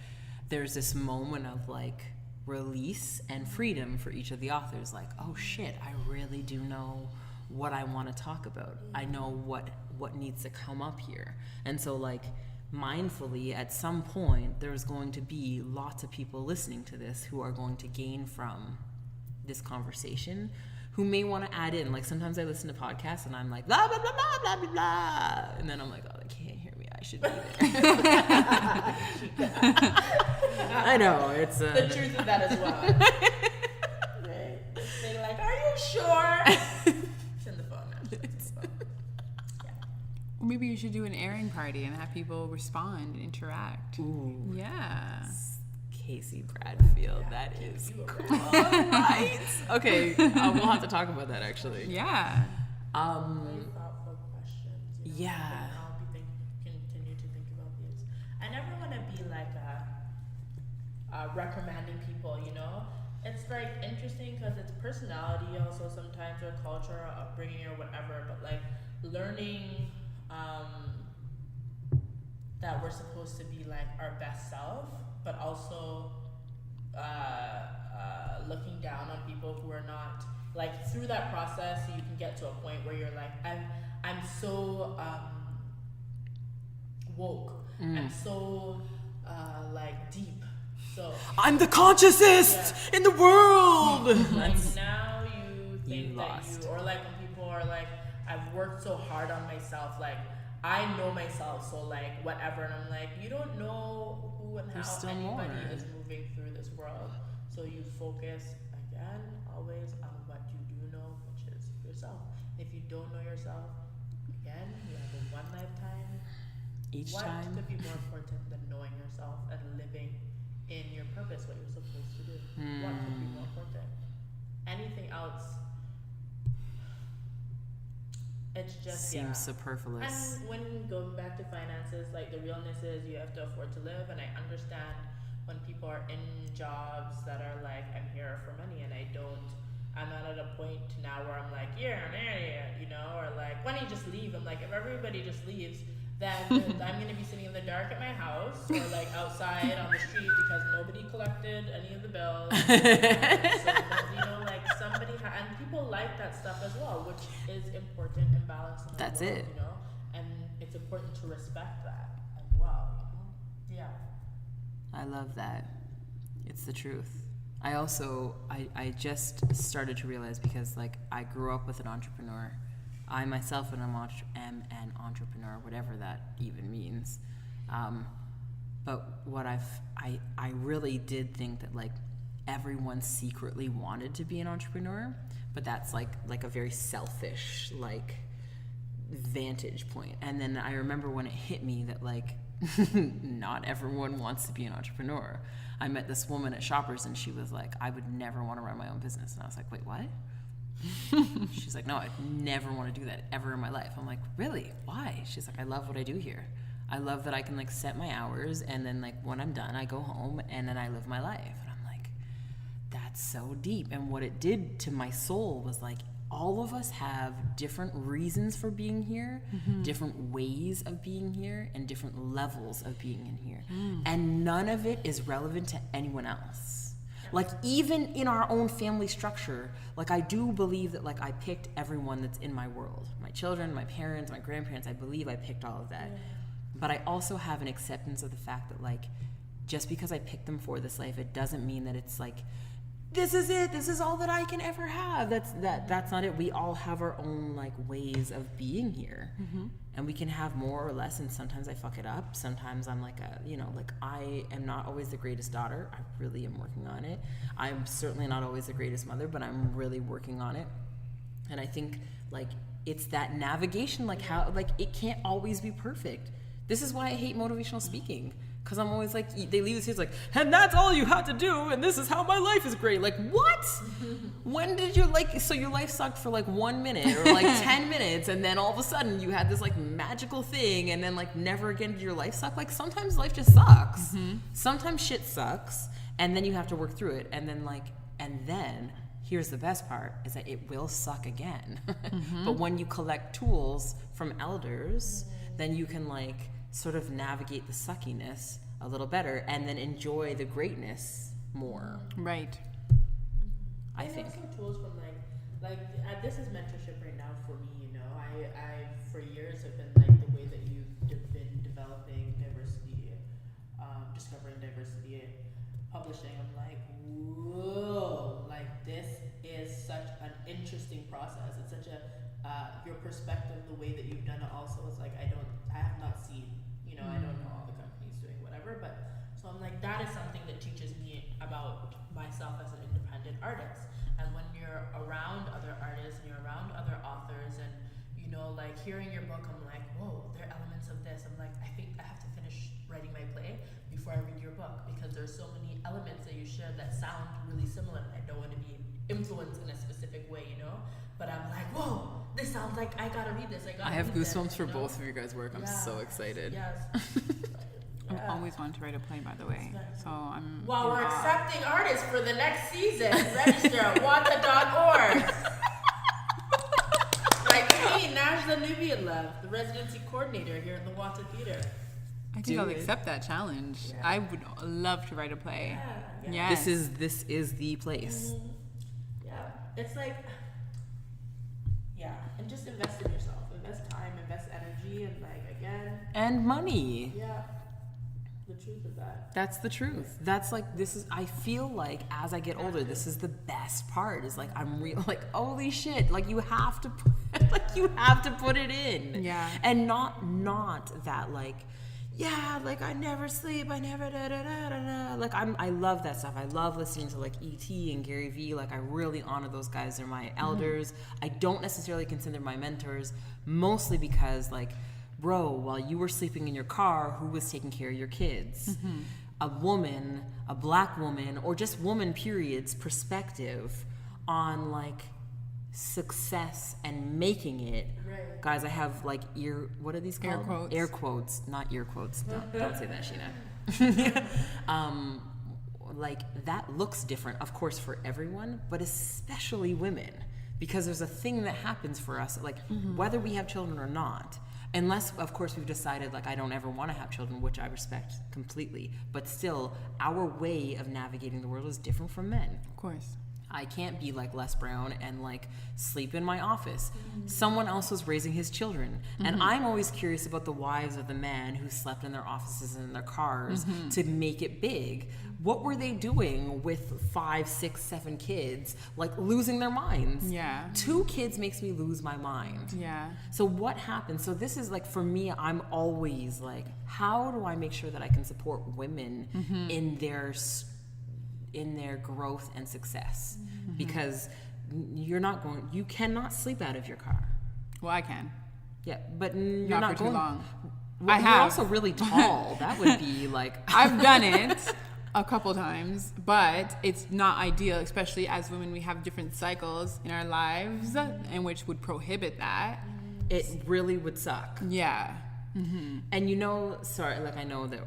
[SPEAKER 1] there's this moment of like release and freedom for each of the authors. Like, oh shit, I really do know what I want to talk about. I know what needs to come up here. And so like mindfully at some point there's going to be lots of people listening to this who are going to gain from this conversation, who may want to add in. Like, sometimes I listen to podcasts and I'm like, blah, blah, blah, blah, blah, blah, blah. And then I'm like, oh, they can't hear me. I should be there. I know. It's
[SPEAKER 2] The truth of that as well. Right? They're like, are you sure? It's in the phone now. It's in the phone. Yeah.
[SPEAKER 3] Or maybe you should do an airing party and have people respond and interact.
[SPEAKER 1] Ooh,
[SPEAKER 3] Yeah.
[SPEAKER 1] Casey Bradfield. That is cool. Right? Okay, we'll have to talk about that actually.
[SPEAKER 3] Yeah.
[SPEAKER 2] Very thoughtful questions. You know?
[SPEAKER 1] Yeah.
[SPEAKER 2] I'll continue to think about these. I never want to be like reprimanding people, you know? It's like interesting because it's personality also sometimes, or culture or upbringing or whatever, but like learning that we're supposed to be like our best self, but also looking down on people who are not. Like, through that process, you can get to a point where you're like, I'm so woke. I'm so like deep. So
[SPEAKER 1] I'm the consciousest in the world.
[SPEAKER 2] like now you think that
[SPEAKER 1] lost.
[SPEAKER 2] or like when people are like, I've worked so hard on myself, like I know myself, so like whatever, and I'm like, you don't know who and
[SPEAKER 1] There's
[SPEAKER 2] how
[SPEAKER 1] still
[SPEAKER 2] anybody
[SPEAKER 1] more.
[SPEAKER 2] is moving through this world. So you focus again always on what you do know, which is yourself. If you don't know yourself, again, you have a one lifetime.
[SPEAKER 1] Each
[SPEAKER 2] What
[SPEAKER 1] time.
[SPEAKER 2] could be more important than knowing yourself and living in your purpose, what you're supposed to do? What could be more important? Anything else? It's just
[SPEAKER 1] Seems
[SPEAKER 2] yeah.
[SPEAKER 1] superfluous.
[SPEAKER 2] And when going back to finances, like the realness is you have to afford to live, and I understand when people are in jobs that are like, I'm here for money, and I'm not at a point now where I'm like, yeah, I'm here, you know, or like, why don't you just leave? I'm like, if everybody just leaves, then I'm gonna be sitting in the dark at my house or like outside on the street because nobody collected any of the bills. So, you know, like somebody and people like that stuff as well, which is important and balanced in our
[SPEAKER 1] That's
[SPEAKER 2] world,
[SPEAKER 1] it.
[SPEAKER 2] you know, and it's important to respect that as well, you know. Yeah.
[SPEAKER 1] I love that. It's the truth. I also, I just started to realize, because like I grew up with an entrepreneur. I myself am an entrepreneur, whatever that even means. But what I really did think that like everyone secretly wanted to be an entrepreneur, but that's like a very selfish like vantage point. And then I remember when it hit me that like not everyone wants to be an entrepreneur. I met this woman at Shoppers and she was like, I would never want to run my own business. And I was like, wait, what? She's like, no, I'd never want to do that ever in my life. I'm like, really? Why? She's like, I love what I do here. I love that I can like set my hours, and then like when I'm done, I go home and then I live my life. And I'm like, that's so deep. And what it did to my soul was like, all of us have different reasons for being here, different ways of being here, and different levels of being in here. And none of it is relevant to anyone else. Like, even in our own family structure, like, I do believe that, like, I picked everyone that's in my world. My children, my parents, my grandparents, I believe I picked all of that. But I also have an acceptance of the fact that, like, just because I picked them for this life, it doesn't mean that it's like, this is it, this is all that I can ever have. That's not it. We all have our own, like, ways of being here. And we can have more or less, and sometimes I fuck it up. Sometimes I'm like I am not always the greatest daughter. I really am working on it. I'm certainly not always the greatest mother, but I'm really working on it. And I think, like, it's that navigation, like, how, like, it can't always be perfect. This is why I hate motivational speaking. Because I'm always like, they leave this here, it's like, and that's all you have to do, and this is how my life is great. Like, what? When did you, like, so your life sucked for like 1 minute or like 10 minutes, and then all of a sudden you had this like magical thing, and then like never again did your life suck? Like, sometimes life just sucks. Sometimes shit sucks, and then you have to work through it, and then here's the best part, is that it will suck again. But when you collect tools from elders, then you can, like, sort of navigate the suckiness a little better, and then enjoy the greatness more.
[SPEAKER 3] Right.
[SPEAKER 1] I think.
[SPEAKER 2] Also tools from this is mentorship right now for me. You know, I for years have been like, the way that you've been developing diversity, discovering diversity, and publishing. I'm like, whoa! Like, this is such an interesting process. It's such a your perspective, the way that you've done it also is like, I have not seen, you know, I don't know all the companies doing whatever, but so I'm like, that is something that teaches me about myself as an independent artist. And when you're around other artists and you're around other authors, and, you know, like, hearing your book, I'm like, whoa, there are elements of this. I'm like, I think I have to finish writing my play before I read your book, because there's so many elements that you share that sound really similar. I don't want to be influenced in a specific way, you know, but I'm like, whoa, this sounds like I gotta read this. I
[SPEAKER 1] have goosebumps for both of your guys' work. I'm so excited.
[SPEAKER 2] Yes.
[SPEAKER 3] I've always wanted to write a play, by the way. So I'm.
[SPEAKER 2] Well, we're accepting artists for the next season. Register at watah.org. Like me, Najla Nubyanluv, the residency coordinator here at the Watah Theatre.
[SPEAKER 3] I think I'll accept that challenge.
[SPEAKER 2] Yeah.
[SPEAKER 3] I would love to write a play.
[SPEAKER 2] Yeah.
[SPEAKER 3] Yes.
[SPEAKER 1] This is the place.
[SPEAKER 2] Yeah. It's like, yeah, and just invest in yourself. Invest time, invest energy, and, like, again.
[SPEAKER 1] And money.
[SPEAKER 2] Yeah. The truth of that.
[SPEAKER 1] That's the truth. That's like, I feel like as I get older, this is the best part, is like, I'm real, like, holy shit, like, you have to put it in.
[SPEAKER 3] Yeah.
[SPEAKER 1] And not that, like, yeah, like, I never sleep, I never da-da-da-da-da. Like, I love that stuff. I love listening to, like, E.T. and Gary Vee. Like, I really honor those guys. They're my elders. I don't necessarily consider my mentors, mostly because, like, bro, while you were sleeping in your car, who was taking care of your kids? A woman, a black woman, or just woman, period's perspective on, like, success and making it.
[SPEAKER 2] Right.
[SPEAKER 1] Guys, I have, like, what are these called?
[SPEAKER 3] Air quotes.
[SPEAKER 1] Air quotes, not ear quotes. Don't say that, Sheena. Like, that looks different, of course, for everyone, but especially women, because there's a thing that happens for us, like, whether we have children or not, unless, of course, we've decided, like, I don't ever want to have children, which I respect completely, but still, our way of navigating the world is different from men.
[SPEAKER 3] Of course.
[SPEAKER 1] I can't be like Les Brown and, like, sleep in my office. Someone else was raising his children. And I'm always curious about the wives of the men who slept in their offices and in their cars to make it big. What were they doing with 5, 6, 7 kids, like, losing their minds?
[SPEAKER 3] Yeah.
[SPEAKER 1] 2 kids makes me lose my mind.
[SPEAKER 3] Yeah.
[SPEAKER 1] So what happens? So this is, like, for me, I'm always like, how do I make sure that I can support women in their growth and success? Because you cannot sleep out of your car.
[SPEAKER 3] Well, I can.
[SPEAKER 1] Yeah, but you're
[SPEAKER 3] Not
[SPEAKER 1] not
[SPEAKER 3] for too
[SPEAKER 1] going
[SPEAKER 3] long.
[SPEAKER 1] Well,
[SPEAKER 3] I
[SPEAKER 1] you're
[SPEAKER 3] have.
[SPEAKER 1] also really tall. That would be like
[SPEAKER 3] I've done it a couple times, but it's not ideal, especially as women. We have different cycles in our lives in which would prohibit that.
[SPEAKER 1] it really would suck.
[SPEAKER 3] Yeah.
[SPEAKER 1] And sorry, like I know that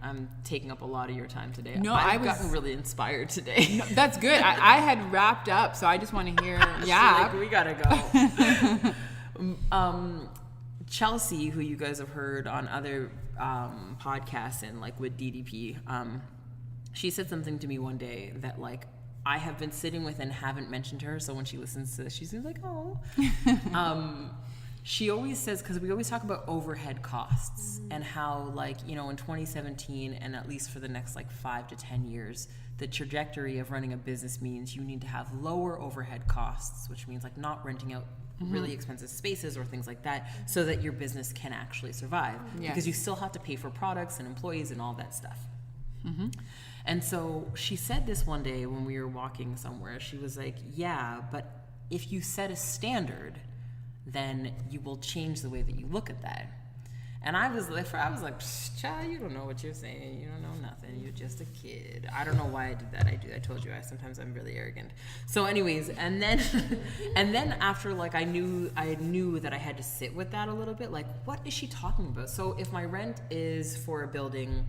[SPEAKER 1] I'm taking up a lot of your time today.
[SPEAKER 3] No,
[SPEAKER 1] I've gotten really inspired today.
[SPEAKER 3] No, that's good. I had wrapped up, so I just want to hear.
[SPEAKER 1] Like, we gotta go. Chelsea, who you guys have heard on other podcasts and like with DDP, she said something to me one day that like I have been sitting with and haven't mentioned to her. So when she listens to this, she's like, oh. She always says, because we always talk about overhead costs and how, like, in 2017 and at least for the next like 5 to 10 years, the trajectory of running a business means you need to have lower overhead costs, which means like not renting out really expensive spaces or things like that, so that your business can actually survive.
[SPEAKER 3] Yes.
[SPEAKER 1] Because you still have to pay for products and employees and all that stuff. And so she said this one day when we were walking somewhere. She was like, yeah, but if you set a standard, then you will change the way that you look at that. And I was like, child, you don't know what you're saying. You don't know nothing. You're just a kid. I don't know why I did that. I told you, sometimes I'm really arrogant. So anyways, and then after like I knew that I had to sit with that a little bit. Like, what is she talking about? So if my rent is for a building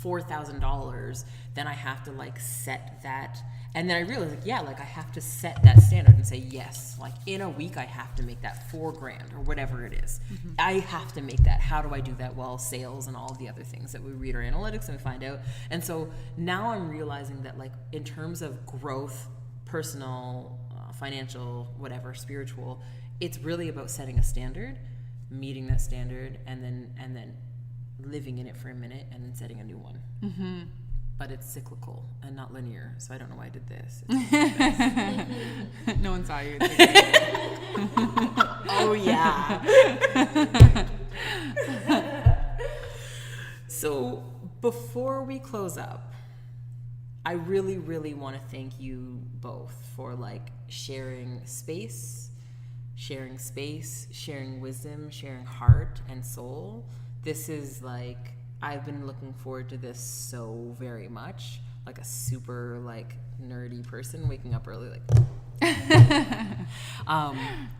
[SPEAKER 1] $4,000, then I have to like set that. And then I realized, like, yeah, like I have to set that standard and say, yes, like in a week I have to make that $4,000 or whatever it is. I have to make that. How do I do that? Well, sales and all of the other things that we read our analytics and we find out. And so now I'm realizing that like in terms of growth, personal, financial, whatever, spiritual, it's really about setting a standard, meeting that standard, and then living in it for a minute and then setting a new one. But it's cyclical and not linear, so I don't know why I did this.
[SPEAKER 3] No one saw you.
[SPEAKER 1] Oh yeah. So before we close up, I really, really want to thank you both for like sharing space, sharing wisdom, sharing heart and soul. This is like, I've been looking forward to this so very much, like a super like nerdy person waking up early like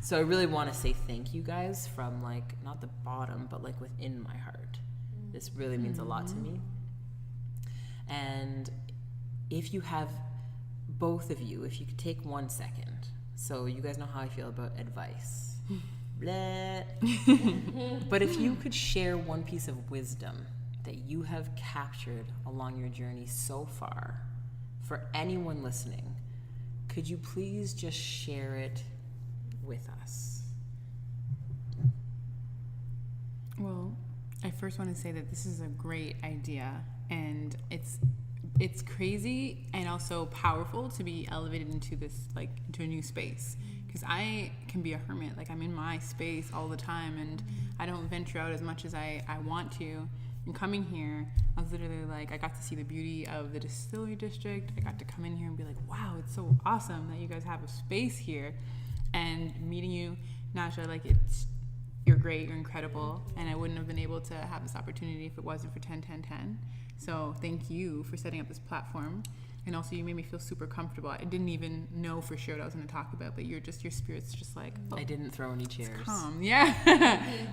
[SPEAKER 1] so I really want to say thank you guys from like not the bottom but like within my heart. This really means a lot to me. And if you have, both of you, if you could take 1 second, so you guys know how I feel about advice. Blah. But if you could share one piece of wisdom that you have captured along your journey so far for anyone listening, could you please just share it with us?
[SPEAKER 3] Well, I first want to say that this is a great idea, and it's crazy and also powerful to be elevated into this, like, into a new space. Because I can be a hermit. Like, I'm in my space all the time, and I don't venture out as much as I want to. And coming here, I was literally like, I got to see the beauty of the distillery district. I got to come in here and be like, wow, it's so awesome that you guys have a space here. And meeting you, Najla, like, you're great, you're incredible. And I wouldn't have been able to have this opportunity if it wasn't for 10-10-10. So thank you for setting up this platform. And also, you made me feel super comfortable. I didn't even know for sure what I was going to talk about, but your spirit's just like, oh,
[SPEAKER 1] I didn't throw any chairs.
[SPEAKER 3] Calm. Yeah.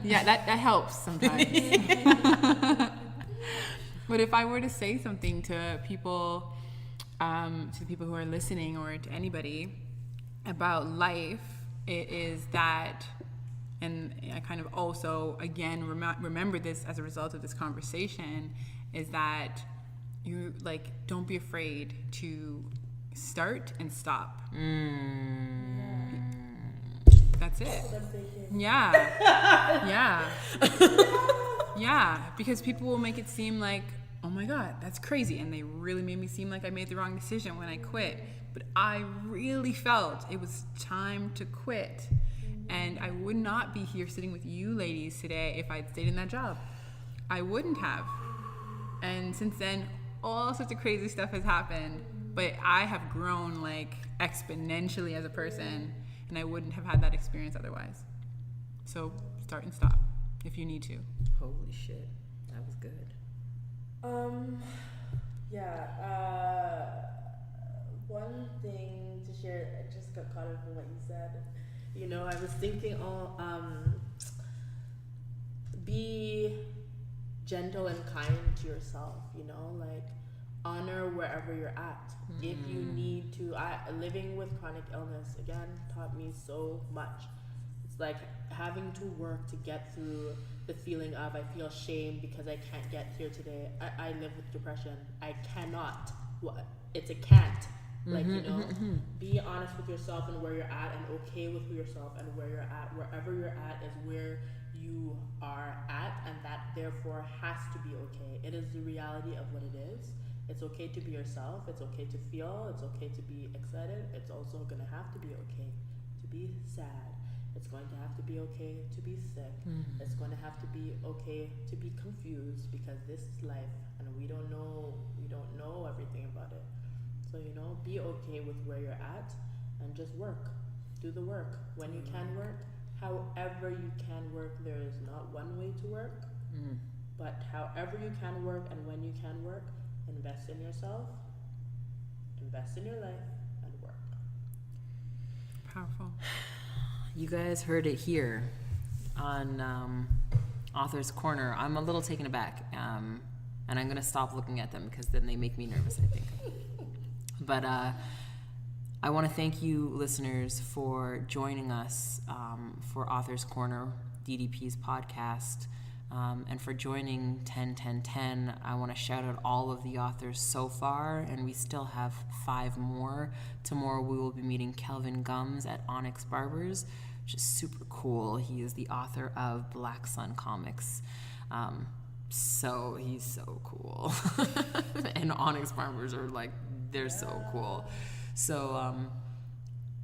[SPEAKER 3] Yeah, that helps sometimes. But if I were to say something to people who are listening, or to anybody about life, it is that, and I kind of also, again, remember this as a result of this conversation, is that you, like, don't be afraid to start and stop. That's it. Yeah. Yeah. Yeah. Because people will make it seem like, oh my God, that's crazy. And they really made me seem like I made the wrong decision when I quit. But I really felt it was time to quit. And I would not be here sitting with you ladies today if I'd stayed in that job. I wouldn't have. And since then, all sorts of crazy stuff has happened, but I have grown like exponentially as a person, and I wouldn't have had that experience otherwise. So start and stop if you need to.
[SPEAKER 1] Holy shit, that was good.
[SPEAKER 2] One thing to share, I just got caught up in what you said. I was thinking be gentle and kind to yourself, you know, like honor wherever you're at. If you need to, living with chronic illness again taught me so much. It's like having to work to get through the feeling of I feel shame because I can't get here today. I live with depression. I cannot. It's a can't. Like, you know, be honest with yourself and where you're at, and okay with yourself and where you're at. Wherever you're at is where you are at, and that therefore has to be okay. It is the reality of what it is. It's okay to be yourself. It's okay to feel. It's okay to be excited. It's also gonna have to be okay to be sad. It's going to have to be okay to be sick. It's going to have to be okay to be confused, because this is life and we don't know everything about it. So, you know, be okay with where you're at and just work. Do the work. When you can work, however you can work, there is not one way to work, but however you can work and when you can work, invest in yourself, invest in your life, and work.
[SPEAKER 3] Powerful.
[SPEAKER 1] You guys heard it here on Author's Corner. I'm a little taken aback, and I'm going to stop looking at them because then they make me nervous, I think. But I want to thank you, listeners, for joining us for Author's Corner, DDP's podcast, and for joining 10-10-10. I want to shout out all of the authors so far, and we still have 5 more. Tomorrow we will be meeting Kelvin Gums at Onyx Barbers, which is super cool. He is the author of Black Sun Comics. So he's so cool. And Onyx Barbers are like, they're so cool. So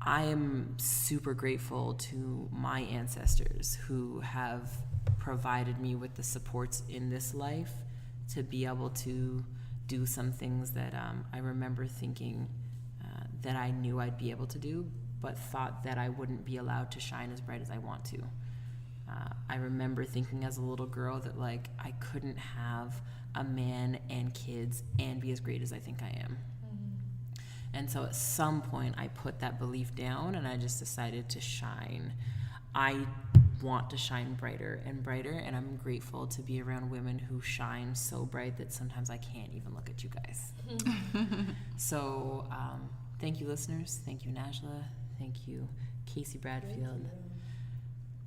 [SPEAKER 1] I am super grateful to my ancestors who have provided me with the supports in this life to be able to do some things that I remember thinking that I knew I'd be able to do, but thought that I wouldn't be allowed to shine as bright as I want to. I remember thinking as a little girl that like I couldn't have a man and kids and be as great as I think I am. And so at some point I put that belief down and I just decided to shine. I want to shine brighter and brighter, and I'm grateful to be around women who shine so bright that sometimes I can't even look at you guys. So thank you, listeners. Thank you, Najla. Thank you, Casey Bradfield.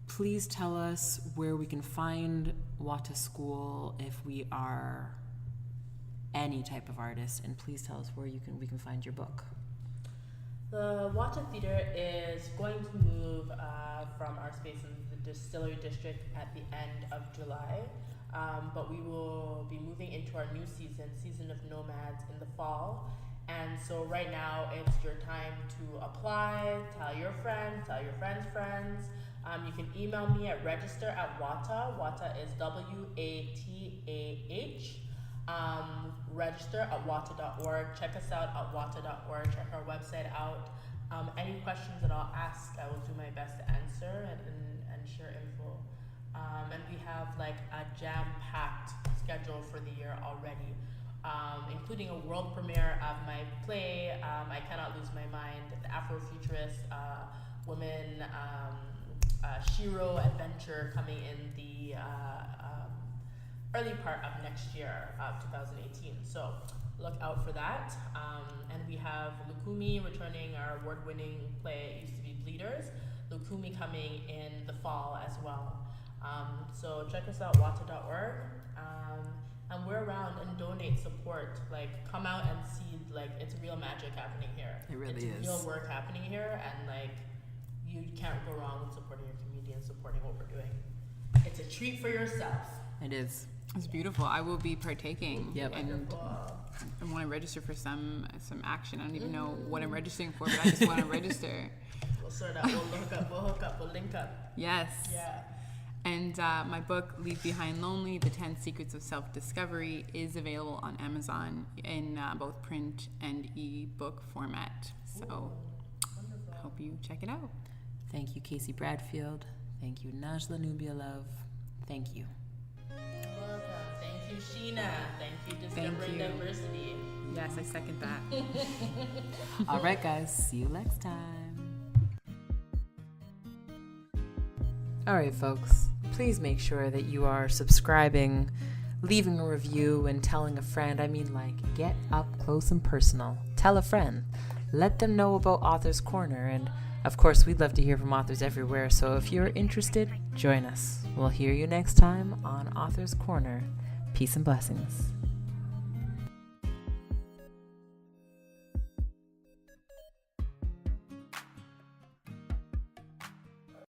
[SPEAKER 1] Please tell us where we can find Watah School if we are any type of artist, and please tell us where we can find your book.
[SPEAKER 2] The Watah Theatre is going to move from our space in the Distillery District at the end of July, but we will be moving into our new season of Nomads, in the fall. And so right now it's your time to apply, tell your friends' friends. You can email me at register@Watah. Watah is WATAH. Register@watah.org. Check us out at watah.org. Check our website out. Any questions that I'll ask, I will do my best to answer and share info. And we have like a jam-packed schedule for the year already, including a world premiere of my play, I Cannot Lose My Mind, the Afrofuturist women Shiro adventure, coming in the early part of next year, 2018. So look out for that. And we have Lukumi returning, our award-winning play, It Used to Be Bleeders. Lukumi coming in the fall as well. So check us out, watah.org. And we're around, and donate, support. Like, come out and see, like, it's real magic happening here.
[SPEAKER 1] It really
[SPEAKER 2] it's
[SPEAKER 1] is.
[SPEAKER 2] Real work happening here, and like, you can't go wrong with supporting your community and supporting what we're doing. It's a treat for yourself.
[SPEAKER 1] It is.
[SPEAKER 3] It's beautiful. I will be partaking.
[SPEAKER 1] Yep.
[SPEAKER 3] And I want to register for some action. I don't even know what I'm registering for, but I just want to register.
[SPEAKER 2] We'll sort out. We'll hook up. We'll link up.
[SPEAKER 3] Yes.
[SPEAKER 2] Yeah.
[SPEAKER 3] And my book, Leave Behind Lonely, The 10 Secrets of Self-Discovery, is available on Amazon in both print and e-book format. So I hope you check it out.
[SPEAKER 1] Thank you, Casey Bradfield. Thank you, Najla Nubyanluv. Thank you.
[SPEAKER 2] Welcome. Thank you, Sheena. Thank you, Discovering Diversity.
[SPEAKER 3] Yes, I second that.
[SPEAKER 1] All right, guys. See you next time. All right, folks. please make sure that you are subscribing, leaving a review, and telling a friend. I mean, like, get up close and personal. Tell a friend. Let them know about Author's Corner. And, of course, we'd love to hear from authors everywhere. So if you're interested, join us. We'll hear you next time on Author's Corner. Peace and blessings.